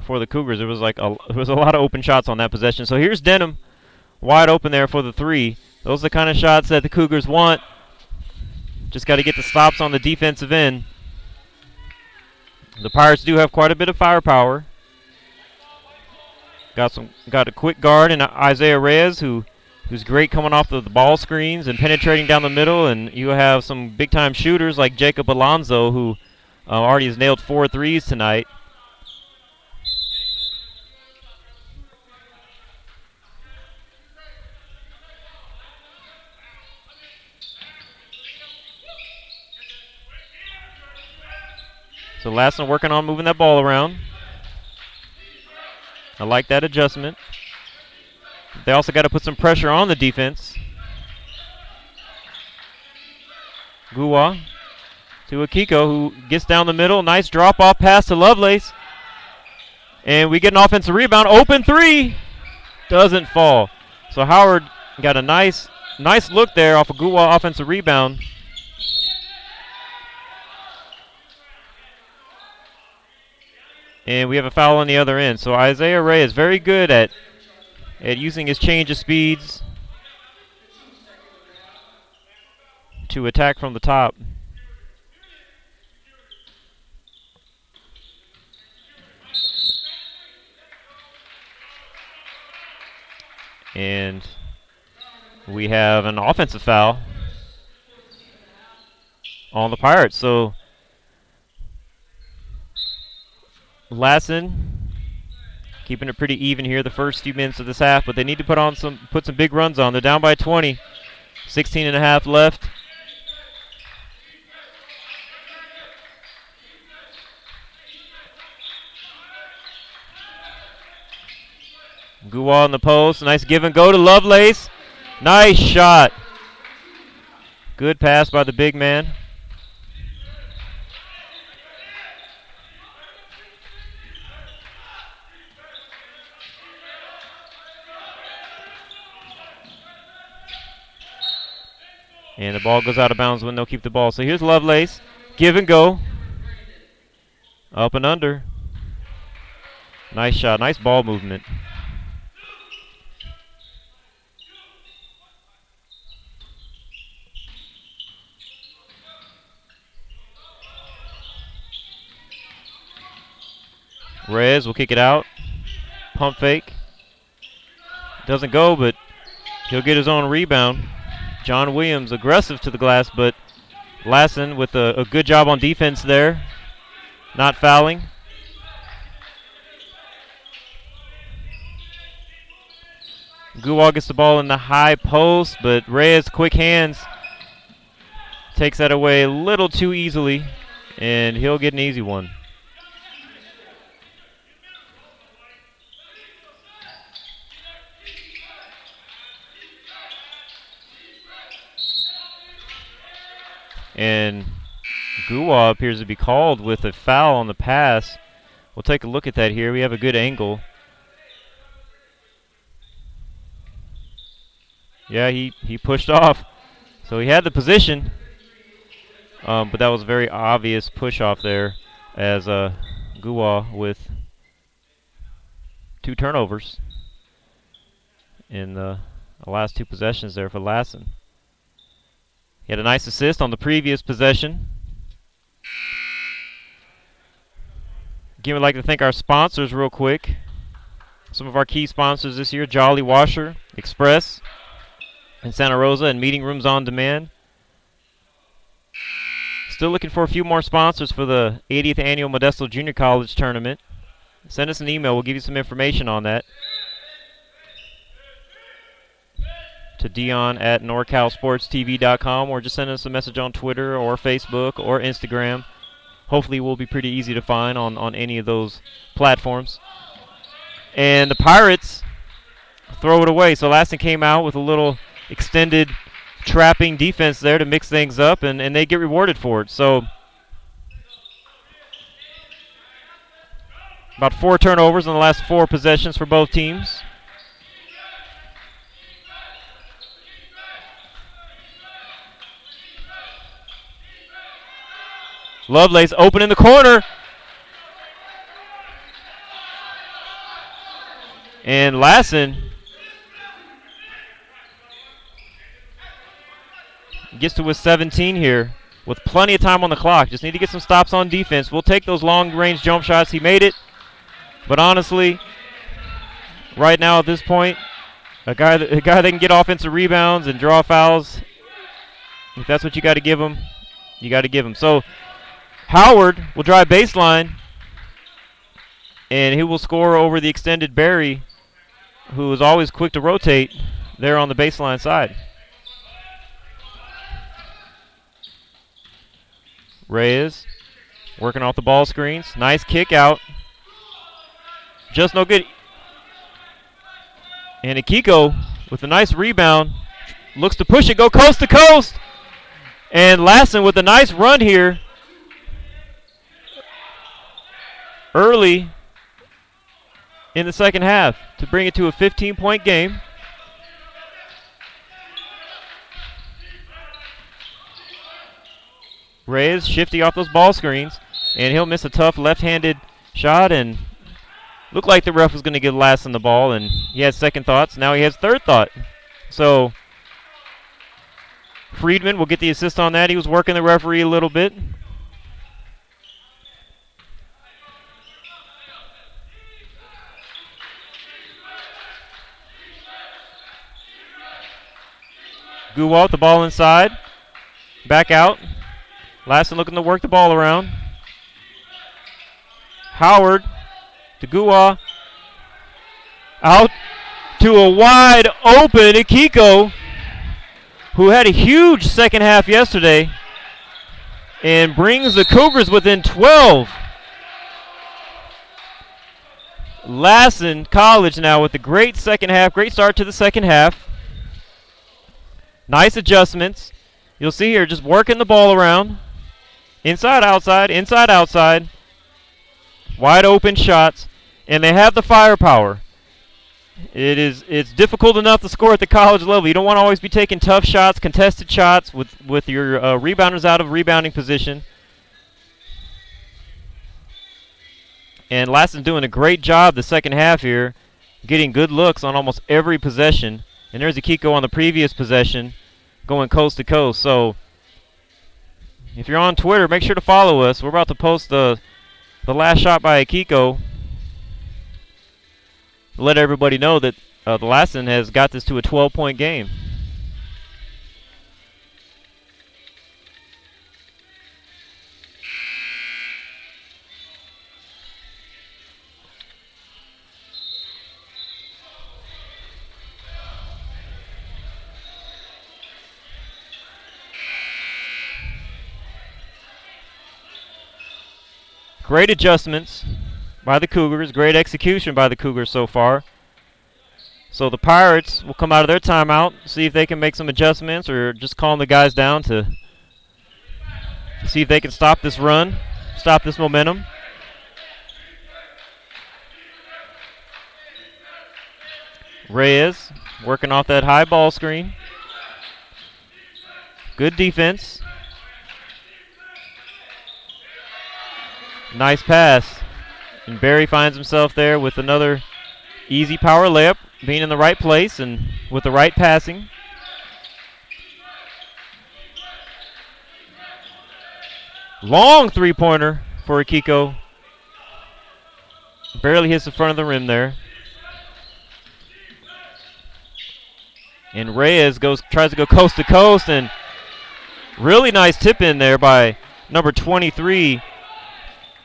S1: For the Cougars, there was a lot of open shots on that possession. So here's Denham, wide open there for the three. Those are the kind of shots that the Cougars want. Just got to get the stops on the defensive end. The Pirates do have quite a bit of firepower. Got a quick guard in Isaiah Reyes, who's great coming off the ball screens and penetrating down the middle. And you have some big-time shooters like Jacob Alonso, who already has nailed 4 threes tonight. So Lassen working on moving that ball around. I like that adjustment. They also got to put some pressure on the defense. Guwa to Akiko, who gets down the middle. Nice drop-off pass to Lovelace. And we get an offensive rebound. Open three. Doesn't fall. So Howard got a nice look there off a Guwa offensive rebound. And we have a foul on the other end. So Isaiah Ray is very good at using his change of speeds to attack from the top. And we have an offensive foul on the Pirates. So Lassen keeping it pretty even here the first few minutes of this half, but they need to put some big runs on. They're down by 20. 16 and a half left. Guwa in the post. Nice give and go to Lovelace. Nice shot. Good pass by the big man. And the ball goes out of bounds when they'll keep the ball. So here's Lovelace. Give and go. Up and under. Nice shot. Nice ball movement. Reyes will kick it out. Pump fake. Doesn't go, but he'll get his own rebound. John Williams aggressive to the glass, but Lassen with a good job on defense there. Not fouling. Guwa gets the ball in the high post, but Reyes, quick hands, takes that away a little too easily, and he'll get an easy one. And Guwa appears to be called with a foul on the pass. We'll take a look at that here. We have a good angle. Yeah, he pushed off. So he had the position. But that was a very obvious push off there as Guwa with 2 turnovers in the last 2 possessions there for Lassen. He had a nice assist on the previous possession. Again, we'd like to thank our sponsors real quick. Some of our key sponsors this year: Jolly Washer, Express in Santa Rosa, and Meeting Rooms on Demand. Still looking for a few more sponsors for the 80th Annual Modesto Junior College Tournament. Send us an email. We'll give you some information on that. To Dion at NorCalSportsTV.com, or just send us a message on Twitter or Facebook or Instagram. Hopefully we'll be pretty easy to find on any of those platforms. And the Pirates throw it away. So Lassen came out with a little extended trapping defense there to mix things up, and they get rewarded for it. So about 4 turnovers in the last 4 possessions for both teams. Lovelace open in the corner. And Lassen gets to his 17 here with plenty of time on the clock. Just need to get some stops on defense. We'll take those long-range jump shots. He made it. But honestly, right now at this point, a guy that can get offensive rebounds and draw fouls, if that's what you got to give him, you got to give him. So Howard will drive baseline, and he will score over the extended Barry, who is always quick to rotate there on the baseline side. Reyes Working off the ball screens. Nice kick out. Just no good. And Akiko with a nice rebound. Looks to push it, go coast to coast. And Lassen with a nice run here. Early in the second half to bring it to a 15-point game. Reyes shifty off those ball screens, and he'll miss a tough left-handed shot, and looked like the ref was going to give Lassen the ball, and he had second thoughts. Now he has third thought. So Friedman will get the assist on that. He was working the referee a little bit. Guwa with the ball inside. Back out. Lassen looking to work the ball around. Howard to Guwa. Out to a wide open Akiko, who had a huge second half yesterday and brings the Cougars within 12. Lassen College now with a great second half, great start to the second half. Nice adjustments. You'll see here just working the ball around. Inside, outside. Wide open shots. And they have the firepower. It's difficult enough to score at the college level. You don't want to always be taking tough shots, contested shots with your rebounders out of rebounding position. And Lassen's doing a great job the second half here, getting good looks on almost every possession. And there's Akiko on the previous possession, going coast to coast. So if you're on Twitter, make sure to follow us. We're about to post the last shot by Akiko. Let everybody know that the Lassen has got this to a 12-point game. Great adjustments by the Cougars. Great execution by the Cougars so far. So the Pirates will come out of their timeout, see if they can make some adjustments or just calm the guys down to see if they can stop this run, stop this momentum. Reyes working off that high ball screen. Good defense. Nice pass. And Barry finds himself there with another easy power layup, being in the right place and with the right passing. Long three-pointer for Akiko. Barely hits the front of the rim there. And Reyes tries to go coast to coast, and really nice tip in there by number 23,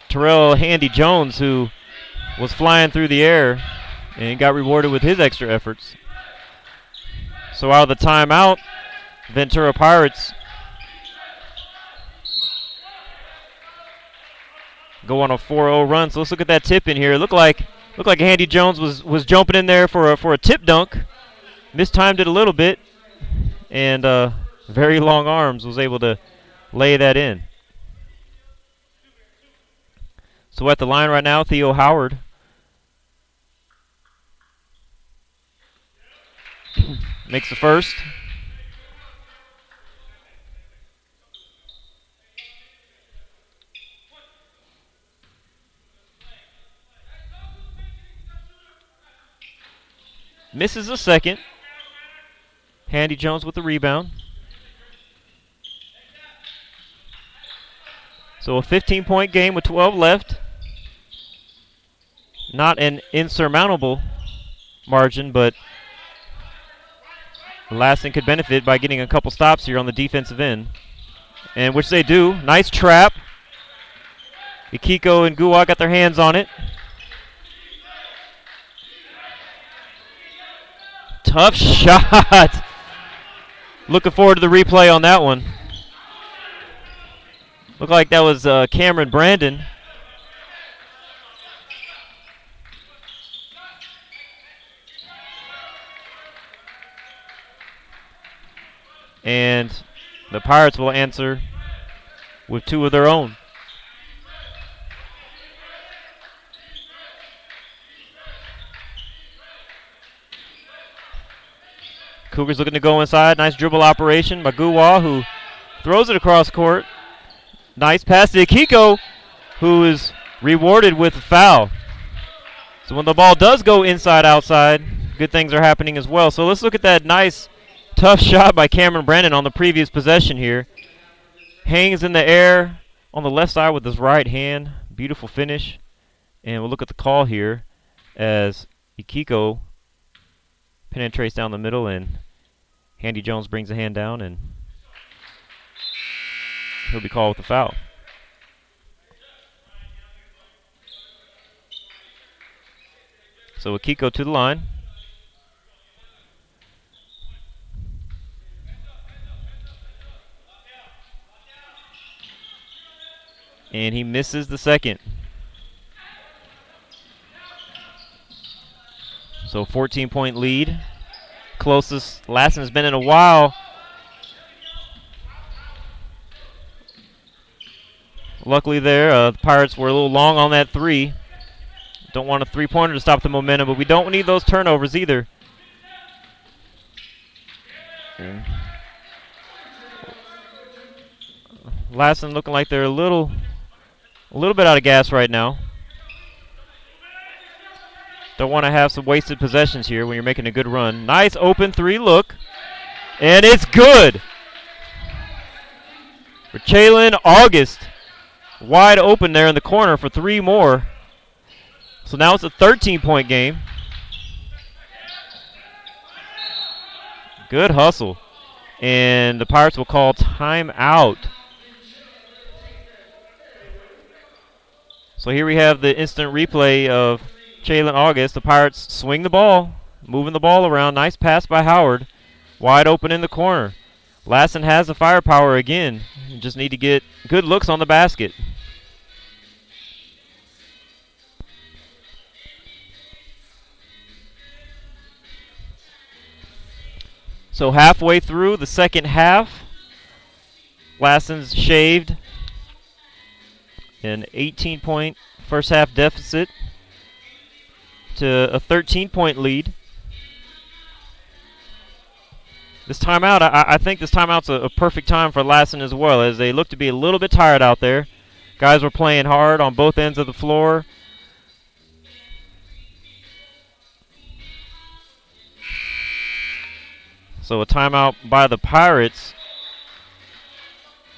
S1: Terrell Handy Jones, who was flying through the air and got rewarded with his extra efforts. So out of the timeout, Ventura Pirates go on a 4-0 run. So let's look at that tip in here. It looked like Handy Jones was jumping in there for a tip dunk. Mistimed it a little bit, and very long arms was able to lay that in. So at the line right now, Theo Howard. Makes the first. Misses a second. Handy Jones with the rebound. So a 15-point game with 12 left. Not an insurmountable margin, but Lassen could benefit by getting a couple stops here on the defensive end, and which they do. Nice trap. Akiko and Guwa got their hands on it. Tough shot. Looking forward to the replay on that one. Looked like that was Cameron Brandon. And the Pirates will answer with 2 of their own. Cougars looking to go inside. Nice dribble operation by Guwa, who throws it across court. Nice pass to Akiko, who is rewarded with a foul. So when the ball does go inside outside, good things are happening as well. So let's look at that nice tough shot by Cameron Brandon on the previous possession here. Hangs in the air on the left side with his right hand. Beautiful finish. And we'll look at the call here as Akiko penetrates down the middle and Handy Jones brings a hand down and he'll be called with a foul. So Akiko to the line. And he misses the second. So 14-point lead. Closest Lassen has been in a while. Luckily there, the Pirates were a little long on that 3. Don't want a 3-pointer to stop the momentum, but we don't need those turnovers either. Lassen looking like they're a little bit out of gas right now. Don't want to have some wasted possessions here when you're making a good run. Nice open 3 look, and it's good for Jalen August. Wide open there in the corner for 3 more. So now it's a 13-point game. Good hustle. And the Pirates will call timeout. So here we have the instant replay of Jalen August. The Pirates swing the ball, moving the ball around. Nice pass by Howard. Wide open in the corner. Lassen has the firepower again. You just need to get good looks on the basket. So halfway through the second half, Lassen's shaved an 18-point first half deficit to a 13-point lead. This timeout, I think this timeout's a perfect time for Lassen as well, as they look to be a little bit tired out there. Guys were playing hard on both ends of the floor. So a timeout by the Pirates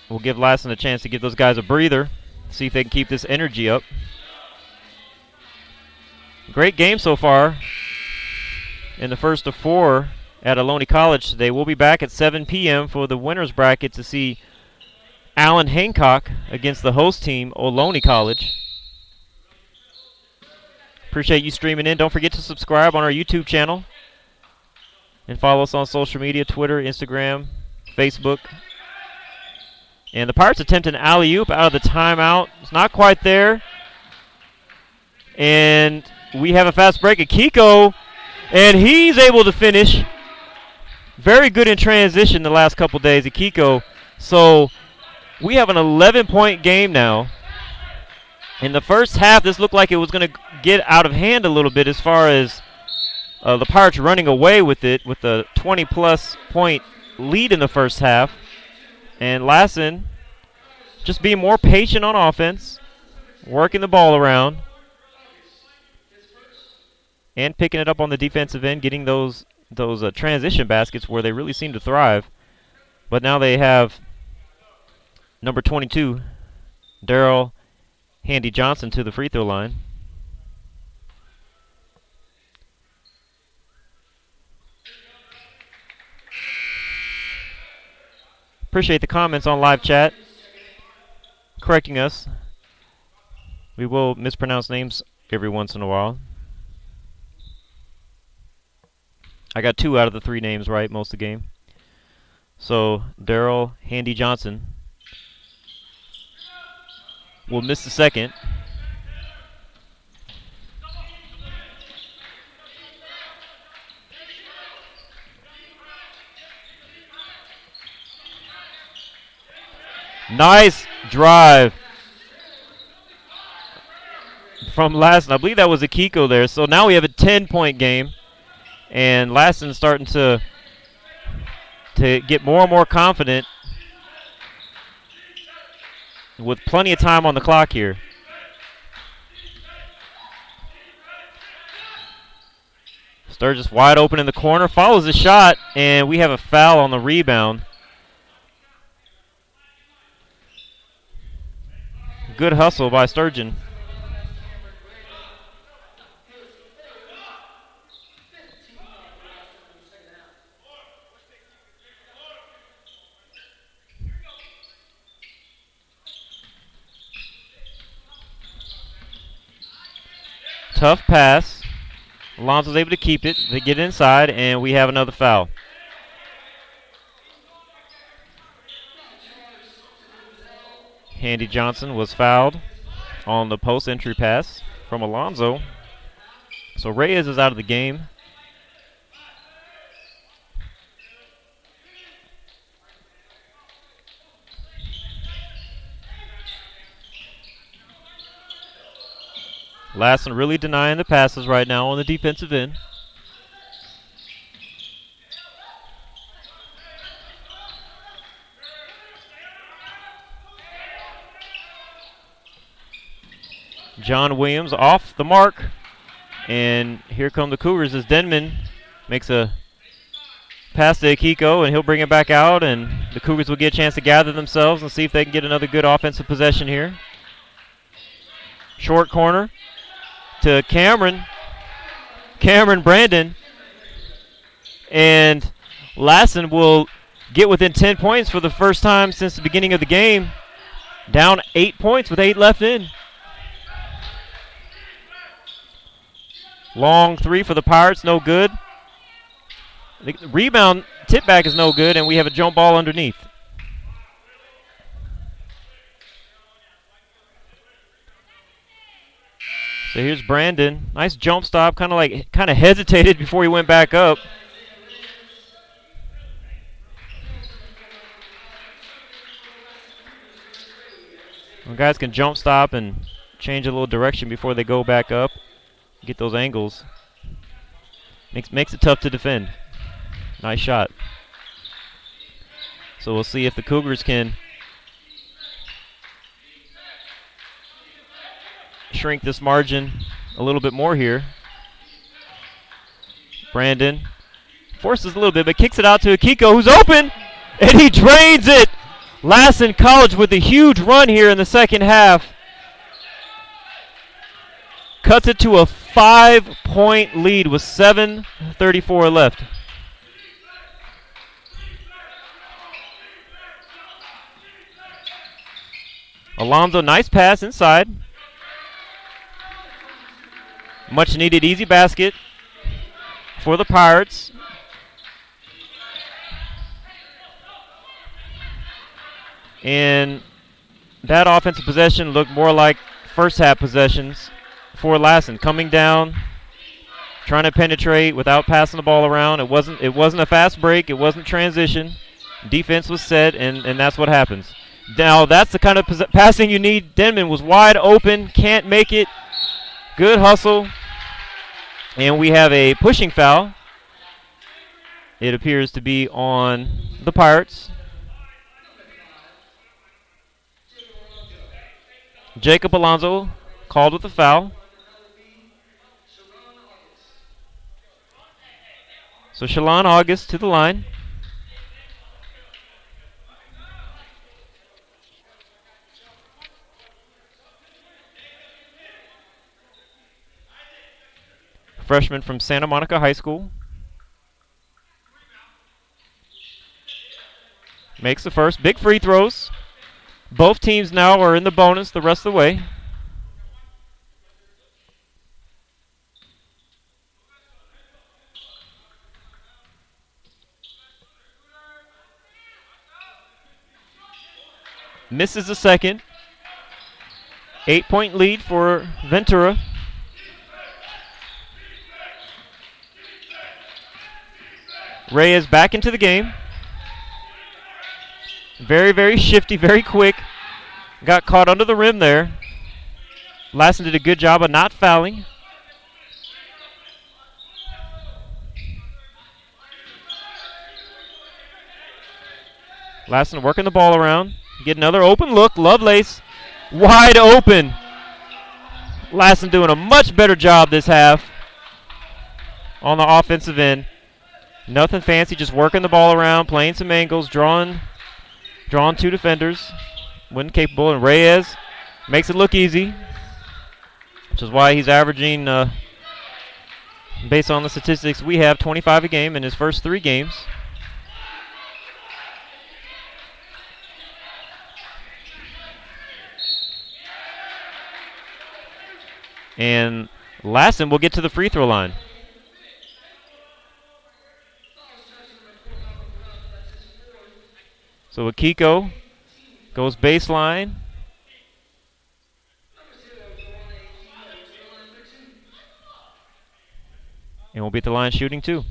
S1: will give Lassen a chance to give those guys a breather, see if they can keep this energy up. Great game so far in the first of 4 at Ohlone College today. We'll be back at 7 p.m. for the winners bracket to see Allen Hancock against the host team, Ohlone College. Appreciate you streaming in. Don't forget to subscribe on our YouTube channel. And follow us on social media, Twitter, Instagram, Facebook. And the Pirates attempt an alley-oop out of the timeout. It's not quite there. And we have a fast break. Akiko, and he's able to finish. Very good in transition the last couple days, Akiko. So we have an 11-point game now. In the first half, this looked like it was going to get out of hand a little bit as far as the Pirates running away with it with a 20-plus point lead in the first half. And Lassen just being more patient on offense, working the ball around, and picking it up on the defensive end, getting those transition baskets where they really seem to thrive. But now they have number 22, Daryl Handy Johnson, to the free throw line. Appreciate the comments on live chat, correcting us. We will mispronounce names every once in a while. I got 2 out of the 3 names right most of the game. So Daryl Handy Johnson will miss the second. Nice drive from Lassen. I believe that was a Kiko there. So now we have a 10-point game, and Lassen's starting to get more and more confident with plenty of time on the clock here. Sturgis wide open in the corner, follows the shot, and we have a foul on the rebound. Good hustle by Sturgeon. Tough pass. Alonso's able to keep it. They get inside, and we have another foul. Handy Johnson was fouled on the post entry pass from Alonso. So Reyes is out of the game. Lassen really denying the passes right now on the defensive end. John Williams off the mark. And here come the Cougars as Denman makes a pass to Akiko, and he'll bring it back out, and the Cougars will get a chance to gather themselves and see if they can get another good offensive possession here. Short corner to Cameron Brandon, and Lassen will get within 10 points for the first time since the beginning of the game. Down 8 points with 8 left in. Long three for the Pirates, no good. The rebound tip back is no good, and we have a jump ball underneath. So here's Brandon. Nice jump stop, kind of hesitated before he went back up. Well, guys can jump stop and change a little direction before they go back up. Get those angles. Makes it tough to defend. Nice shot. So we'll see if the Cougars can shrink this margin a little bit more here. Brandon forces a little bit, but kicks it out to Akiko, who's open, and he drains it. Lassen College with a huge run here in the second half. Cuts it to a 5-point lead with 7:34 left. Alonso, nice pass inside. Much needed easy basket for the Pirates. And that offensive possession looked more like first half possessions for Lassen. Coming down, trying to penetrate without passing the ball around. It wasn't a fast break. It wasn't transition. Defense was set, and that's what happens. Now that's the kind of passing you need. Denman was wide open, can't make it. Good hustle. And we have a pushing foul. It appears to be on the Pirates. Jacob Alonso called with a foul. So Shalon August to the line. Freshman from Santa Monica High School. Makes the first. Big free throws. Both teams now are in the bonus the rest of the way. Misses the second. 8-point lead for Ventura. Reyes back into the game. Very, very shifty, very quick. Got caught under the rim there. Lassen did a good job of not fouling. Lassen working the ball around. Get another open look. Lovelace wide open. Lassen doing a much better job this half on the offensive end. Nothing fancy, just working the ball around, playing some angles, drawing two defenders. When capable, and Reyes makes it look easy, which is why he's averaging, based on the statistics we have, 25 a game in his first 3 games. And Lassen will get to the free throw line. So Akiko goes baseline. And we'll be at the line shooting too.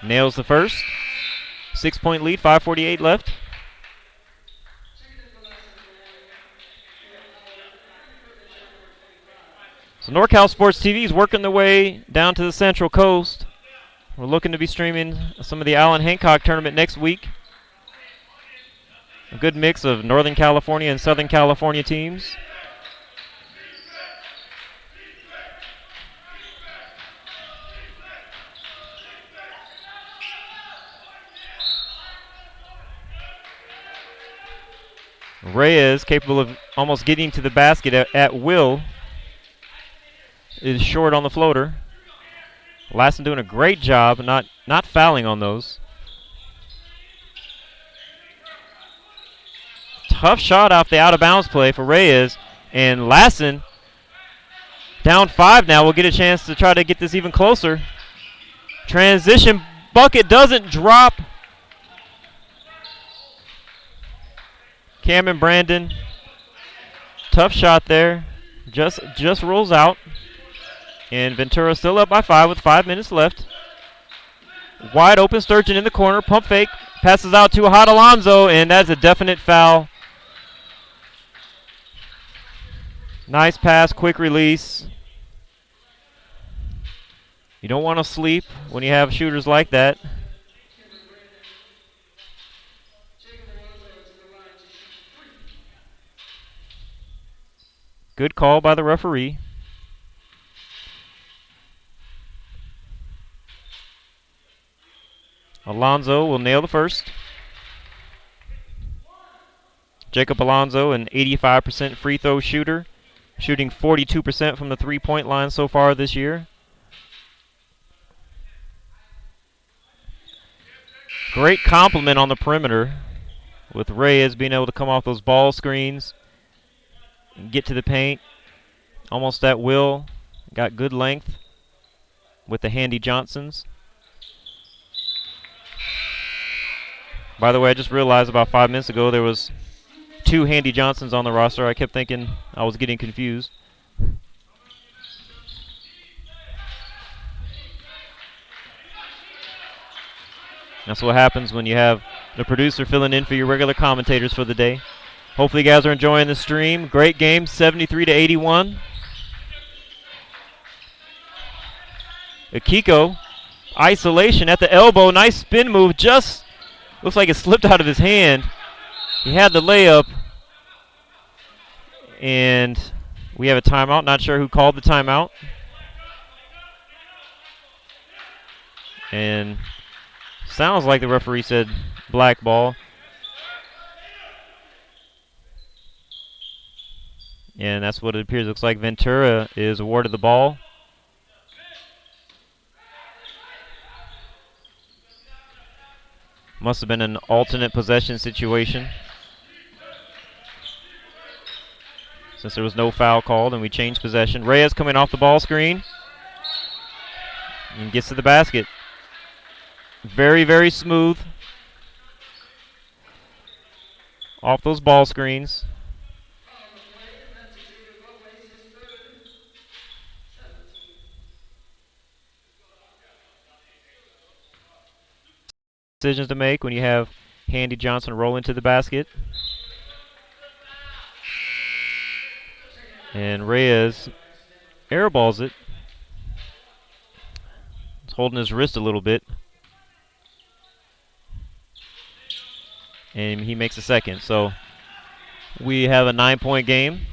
S1: Nails the first. 6-point lead, 5:48 left. So NorCal Sports TV is working their way down to the Central Coast. We're looking to be streaming some of the Allen Hancock tournament next week. A good mix of Northern California and Southern California teams. Reyes, capable of almost getting to the basket at will, is short on the floater. Lassen doing a great job not fouling on those. Tough shot off the out-of-bounds play for Reyes. And Lassen, down 5 now, will get a chance to try to get this even closer. Transition bucket doesn't drop. Cameron Brandon, tough shot there. Just rolls out. And Ventura still up by 5 with 5 minutes left. Wide open Sturgeon in the corner. Pump fake. Passes out to Ahad Alonso, and that's a definite foul. Nice pass, quick release. You don't want to sleep when you have shooters like that. Good call by the referee. Alonso will nail the first. Jacob Alonso, an 85% free throw shooter, shooting 42% from the three-point line so far this year. Great compliment on the perimeter, with Reyes being able to come off those ball screens and get to the paint almost at will. Got good length with the handy Johnsons. By the way, I just realized about 5 minutes ago there was 2 Handy Johnsons on the roster. I kept thinking I was getting confused. That's what happens when you have the producer filling in for your regular commentators for the day. Hopefully you guys are enjoying the stream. Great game, 73-81. Akiko, isolation at the elbow. Nice spin move. Just looks like it slipped out of his hand. He had the layup. And we have a timeout. Not sure who called the timeout. And sounds like the referee said black ball. And that's what it appears. Looks like Ventura is awarded the ball. Must have been an alternate possession situation, since there was no foul called and we changed possession. Reyes coming off the ball screen and gets to the basket. Very, very smooth. off those ball screens. Decisions to make when you have Handy Johnson roll into the basket. And Reyes airballs it. He's holding his wrist a little bit. And he makes a second. So we have a 9-point game.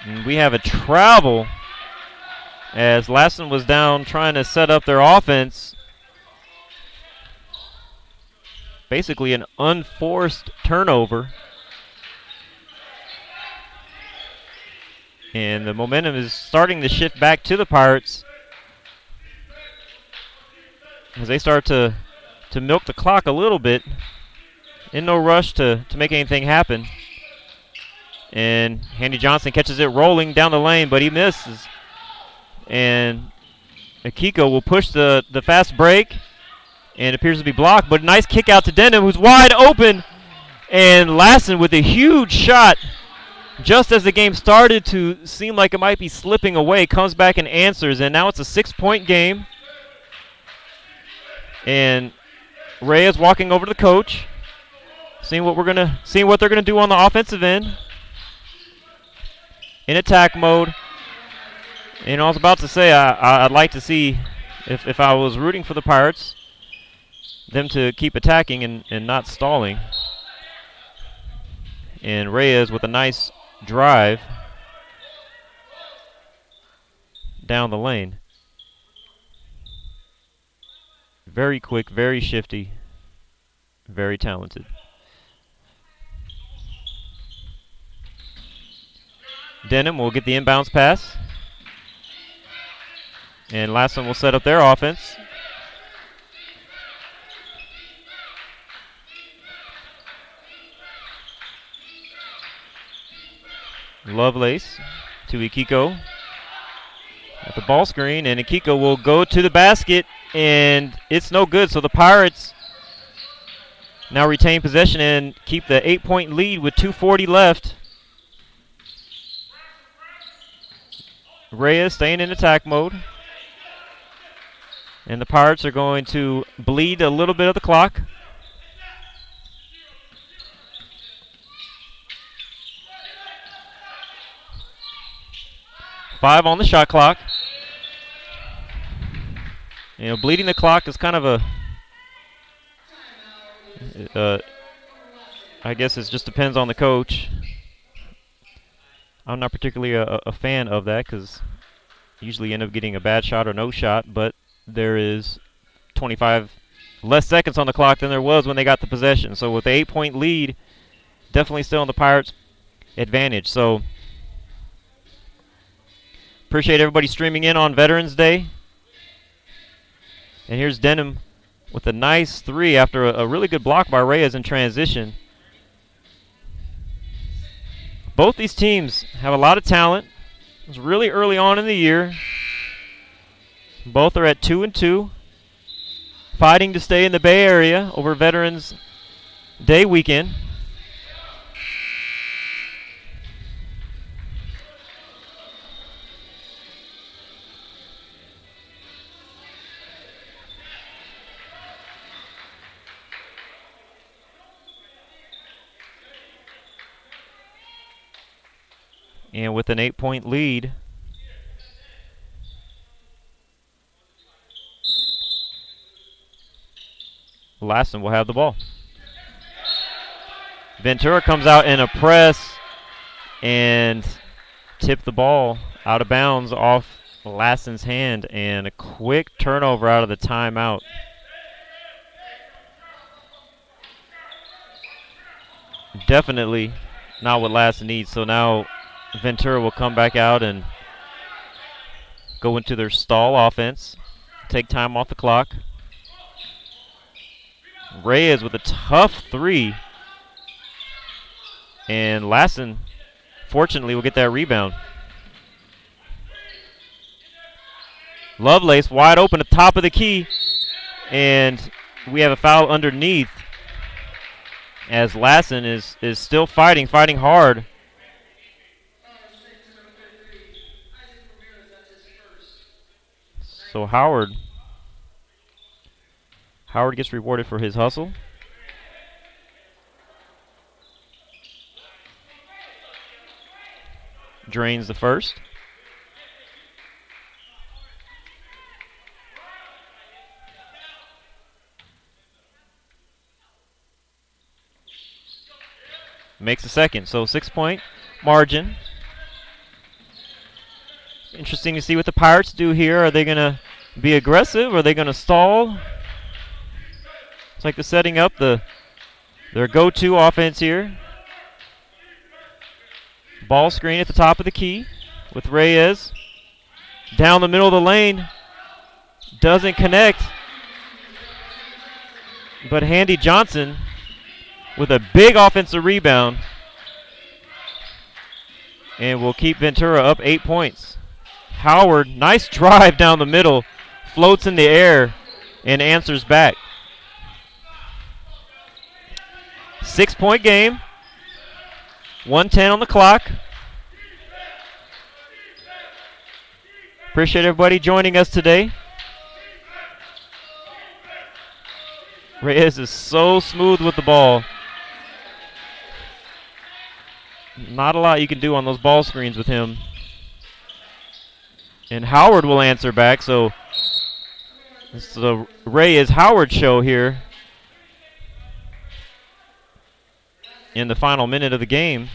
S1: And we have a travel as Lassen was down trying to set up their offense. Basically an unforced turnover. And the momentum is starting to shift back to the Pirates as they start to milk the clock a little bit. In no rush to make anything happen. And Handy Johnson catches it rolling down the lane, but he misses. And Akiko will push the fast break and appears to be blocked, but a nice kick out to Denham, who's wide open. And Lassen with a huge shot just as the game started to seem like it might be slipping away, comes back and answers, and now it's a 6-point game. And Reyes walking over to the coach, seeing what they're gonna do on the offensive end. In attack mode. And I was about to say I'd like to see if I was rooting for the Pirates, them to keep attacking and not stalling. And Reyes with a nice drive down the lane. Very quick, very shifty, very talented. Denham will get the inbounds pass. And Lassen will set up their offense. Lovelace to Akiko at the ball screen, and Akiko will go to the basket, and it's no good. So the Pirates now retain possession and keep the 8-point lead with 2:40 left. Reyes staying in attack mode. And the Pirates are going to bleed a little bit of the clock. Five on the shot clock. You know, bleeding the clock is kind of I guess it just depends on the coach. I'm not particularly a fan of that because usually end up getting a bad shot or no shot, but there is 25 less seconds on the clock than there was when they got the possession. So with the 8-point lead, definitely still on the Pirates' advantage. So appreciate everybody streaming in on Veterans Day. And here's Denham with a nice three after a really good block by Reyes in transition. Both these teams have a lot of talent. It was really early on in the year. Both are at 2-2, fighting to stay in the Bay Area over Veterans Day weekend. And with an 8-point lead, Lassen will have the ball. Ventura comes out in a press and tipped the ball out of bounds off Lassen's hand, and a quick turnover out of the timeout. Definitely not what Lassen needs. So now Ventura will come back out and go into their stall offense, take time off the clock. Reyes with a tough three, and Lassen fortunately will get that rebound. Lovelace wide open at the top of the key, and we have a foul underneath as Lassen is still fighting hard. So Howard gets rewarded for his hustle. Drains the first. Makes a second, so 6-point margin. Interesting to see what the Pirates do here. Are they going to be aggressive? Are they going to stall? It's like they're setting up their go-to offense here. Ball screen at the top of the key with Reyes. Down the middle of the lane. Doesn't connect. But Handy Johnson with a big offensive rebound. And will keep Ventura up 8 points. Howard, nice drive down the middle. Floats in the air and answers back. 6-point game. 1:10 on the clock. Appreciate everybody joining us today. Reyes is so smooth with the ball. Not a lot you can do on those ball screens with him. And Howard will answer back, so this is the Reyes-Howard show here in the final minute of the game.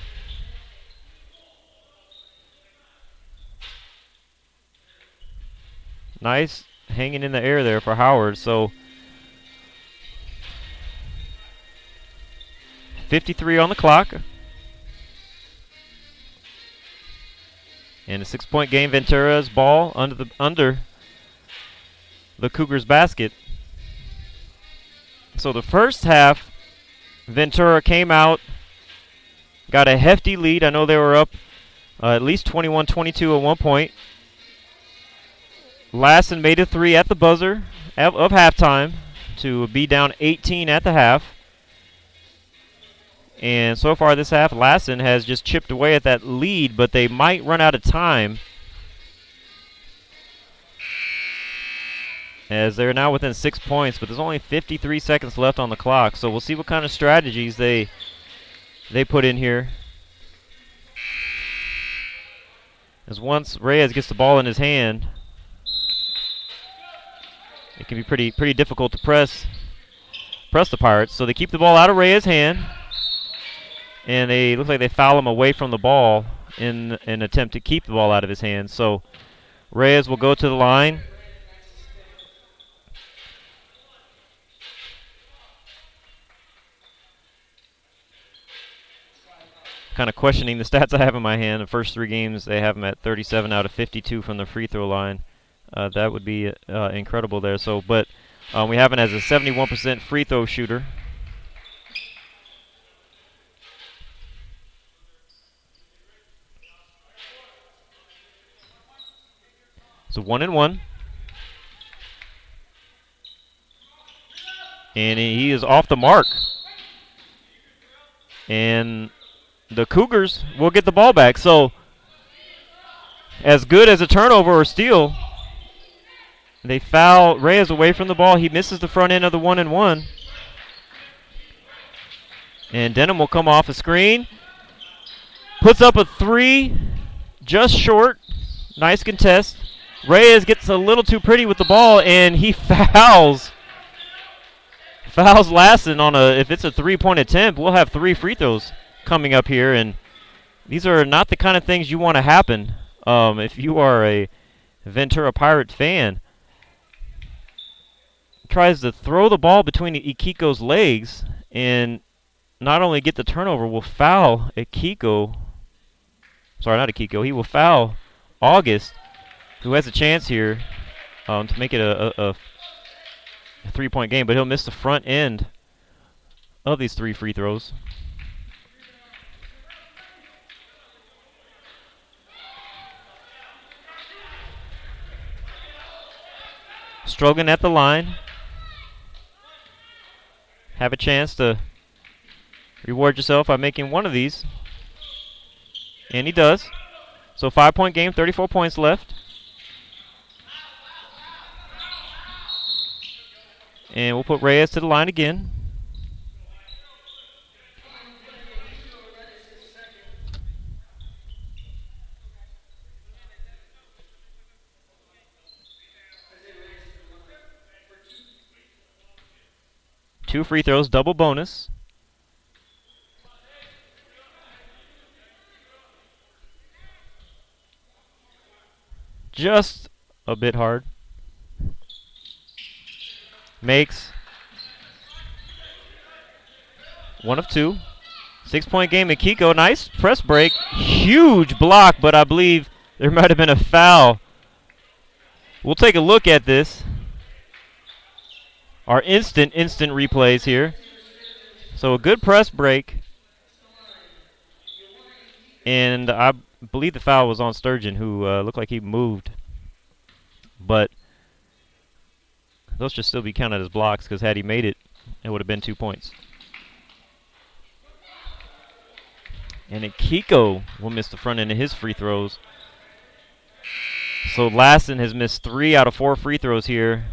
S1: Nice hanging in the air there for Howard. So 53 on the clock. And a 6-point game. Ventura's ball under the Cougars' basket. So the first half, Ventura came out, got a hefty lead. I know they were up at least 21-22 at one point. Lassen made a three at the buzzer of halftime to be down 18 at the half. And so far this half, Lassen has just chipped away at that lead, but they might run out of time as they're now within 6 points, but there's only 53 seconds left on the clock. So we'll see what kind of strategies they put in here. As once Reyes gets the ball in his hand, it can be pretty difficult to press the Pirates. So they keep the ball out of Reyes' hand, and they look like they foul him away from the ball in an attempt to keep the ball out of his hand. So Reyes will go to the line. Kind of questioning the stats I have in my hand. The first three games, they have him at 37 out of 52 from the free throw line. That would be incredible there. So, but we have him as a 71% free throw shooter. So 1-1. And he is off the mark. And the Cougars will get the ball back. So as good as a turnover or steal, they foul Reyes away from the ball. He misses the front end of the 1-1. And Denham will come off a screen. Puts up a three, just short. Nice contest. Reyes gets a little too pretty with the ball, and he fouls Lassen on if it's a three-point attempt. We'll have 3 free throws coming up here, and these are not the kind of things you want to happen if you are a Ventura Pirate fan. Tries to throw the ball between Ikiko's legs and not only get the turnover, will foul Ikiko. Sorry, not Ikiko. He will foul August, who has a chance here to make it a 3-point game, but he'll miss the front end of these 3 free throws. struggling at the line. Have a chance to reward yourself by making one of these. And he does. So 5-point game, 34 points left. And we'll put Reyes to the line again. Two free throws, double bonus. Just a bit hard. Makes one of two. 6-point game in Kiko. Nice press break. Huge block, but I believe there might have been a foul. We'll take a look at this. Our instant replays here. So a good press break. And I believe the foul was on Sturgeon, who looked like he moved. But those should still be counted as blocks, because had he made it, it would have been 2 points. And then Kiko will miss the front end of his free throws. So Lassen has missed 3 out of 4 free throws here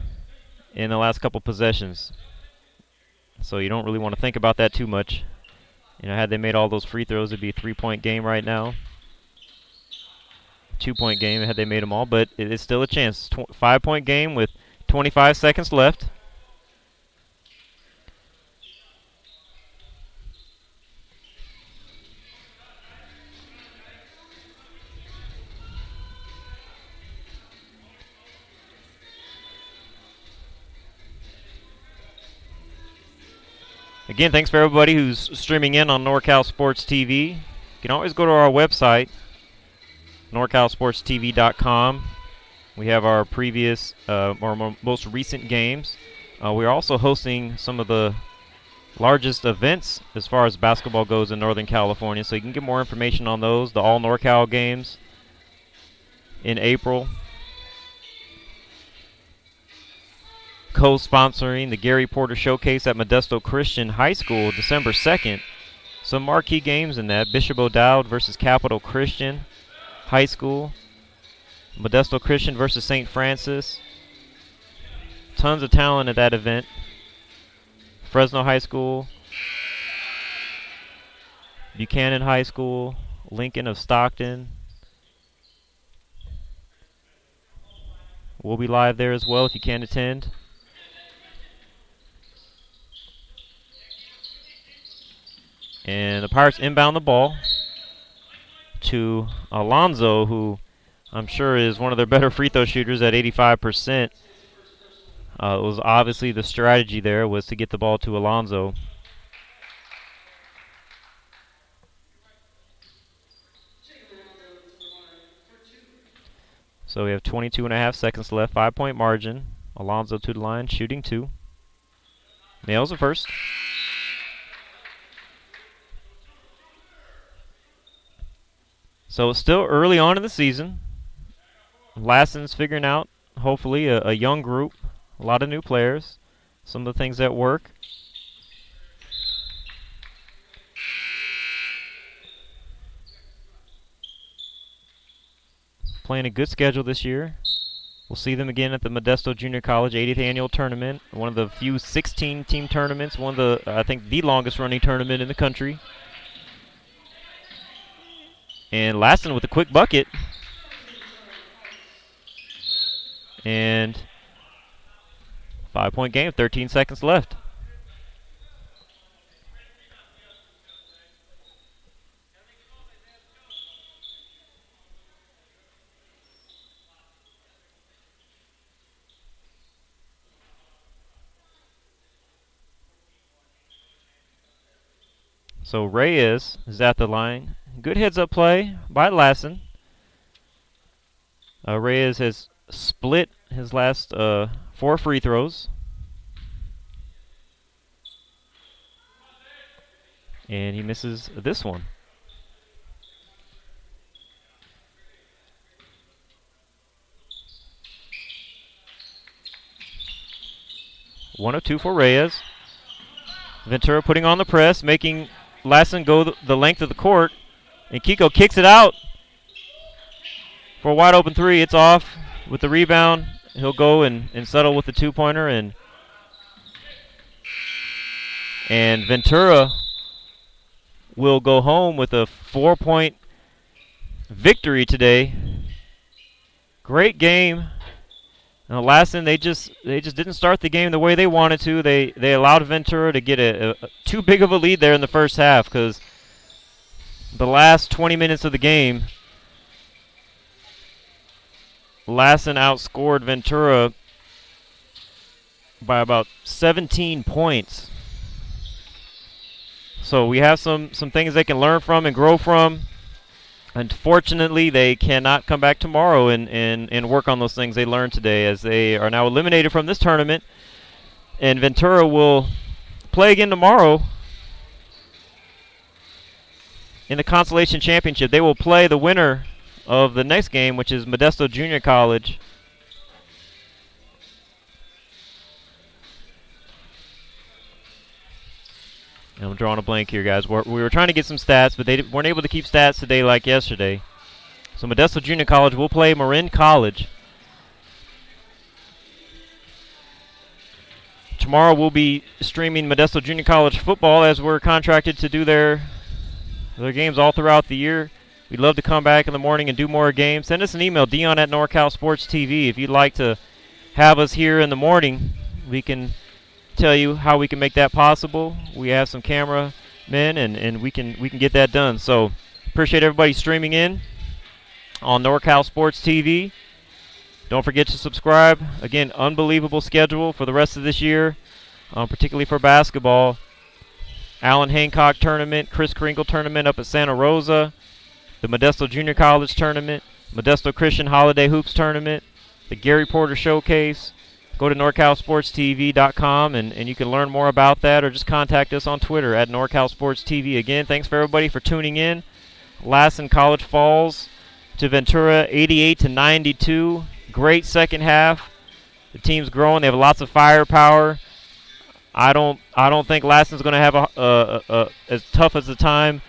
S1: in the last couple possessions. So you don't really want to think about that too much. You know, had they made all those free throws, it'd be a 3-point game right now. 2-point game had they made them all, but it is still a chance. 5-point game with 25 seconds left. Again, thanks for everybody who's streaming in on NorCal Sports TV. You can always go to our website, NorCalSportsTV.com. We have our previous, or most recent games. We're also hosting some of the largest events as far as basketball goes in Northern California, so you can get more information on those. The All NorCal games in April. Co-sponsoring the Gary Porter Showcase at Modesto Christian High School December 2nd. Some marquee games in that. Bishop O'Dowd versus Capital Christian High School. Modesto Christian versus St. Francis. Tons of talent at that event. Fresno High School. Buchanan High School. Lincoln of Stockton. We'll be live there as well if you can attend. And the Pirates inbound the ball to Alonzo, who I'm sure is one of their better free throw shooters at 85%. It was obviously the strategy there was to get the ball to Alonzo. So we have 22.5 seconds left, 5-point margin. Alonzo to the line, shooting 2. Nails the first. So it's still early on in the season. Lassen's figuring out, hopefully, a young group, a lot of new players, some of the things that work. Playing a good schedule this year. We'll see them again at the Modesto Junior College 80th Annual Tournament, one of the few 16-team tournaments, one of the, I think, the longest-running tournament in the country. And Lassen with a quick bucket. And 5-point game, 13 seconds left. So Reyes is at the line. Good heads-up play by Lassen. Reyes has split his last 4 free throws. And he misses this one. 1 of 2 for Reyes. Ventura putting on the press, making Lassen go the length of the court. And Kiko kicks it out for a wide open three. It's off with the rebound. He'll go and settle with the two-pointer. And Ventura will go home with a 4-point victory today. Great game. Now Lassen, they just didn't start the game the way they wanted to. They allowed Ventura to get a too big of a lead there in the first half, because the last 20 minutes of the game, Lassen outscored Ventura by about 17 points. So we have some things they can learn from and grow from. Unfortunately, they cannot come back tomorrow and work on those things they learned today, as they are now eliminated from this tournament. And Ventura will play again tomorrow in the Consolation Championship. They will play the winner of the next game, which is Modesto Junior College. I'm drawing a blank here, guys. We were trying to get some stats, but they weren't able to keep stats today like yesterday. So Modesto Junior College will play Marin College. Tomorrow we'll be streaming Modesto Junior College football, as we're contracted to do their games all throughout the year. We'd love to come back in the morning and do more games. Send us an email, Dion@NorCal Sports TV. If you'd like to have us here in the morning, we can tell you how we can make that possible. We have some cameramen, and we can get that done. So appreciate everybody streaming in on NorCal Sports TV. Don't forget to subscribe. Again, unbelievable schedule for the rest of this year, particularly for basketball. Allen Hancock tournament, Chris Kringle tournament up at Santa Rosa, the Modesto Junior College tournament, Modesto Christian Holiday Hoops tournament, the Gary Porter Showcase. Go to NorCalSportsTV.com and you can learn more about that, or just contact us on Twitter at NorCalSportsTV. Again, thanks for everybody for tuning in. Lassen College falls to Ventura 88-92. Great second half. The team's growing. They have lots of firepower. I don't think Lassen's going to have as tough as a time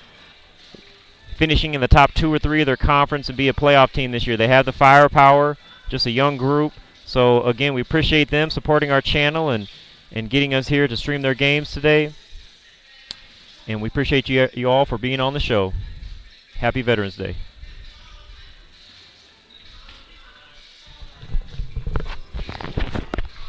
S1: finishing in the top 2 or 3 of their conference and be a playoff team this year. They have the firepower, just a young group. So, again, we appreciate them supporting our channel and getting us here to stream their games today. And we appreciate you all for being on the show. Happy Veterans Day.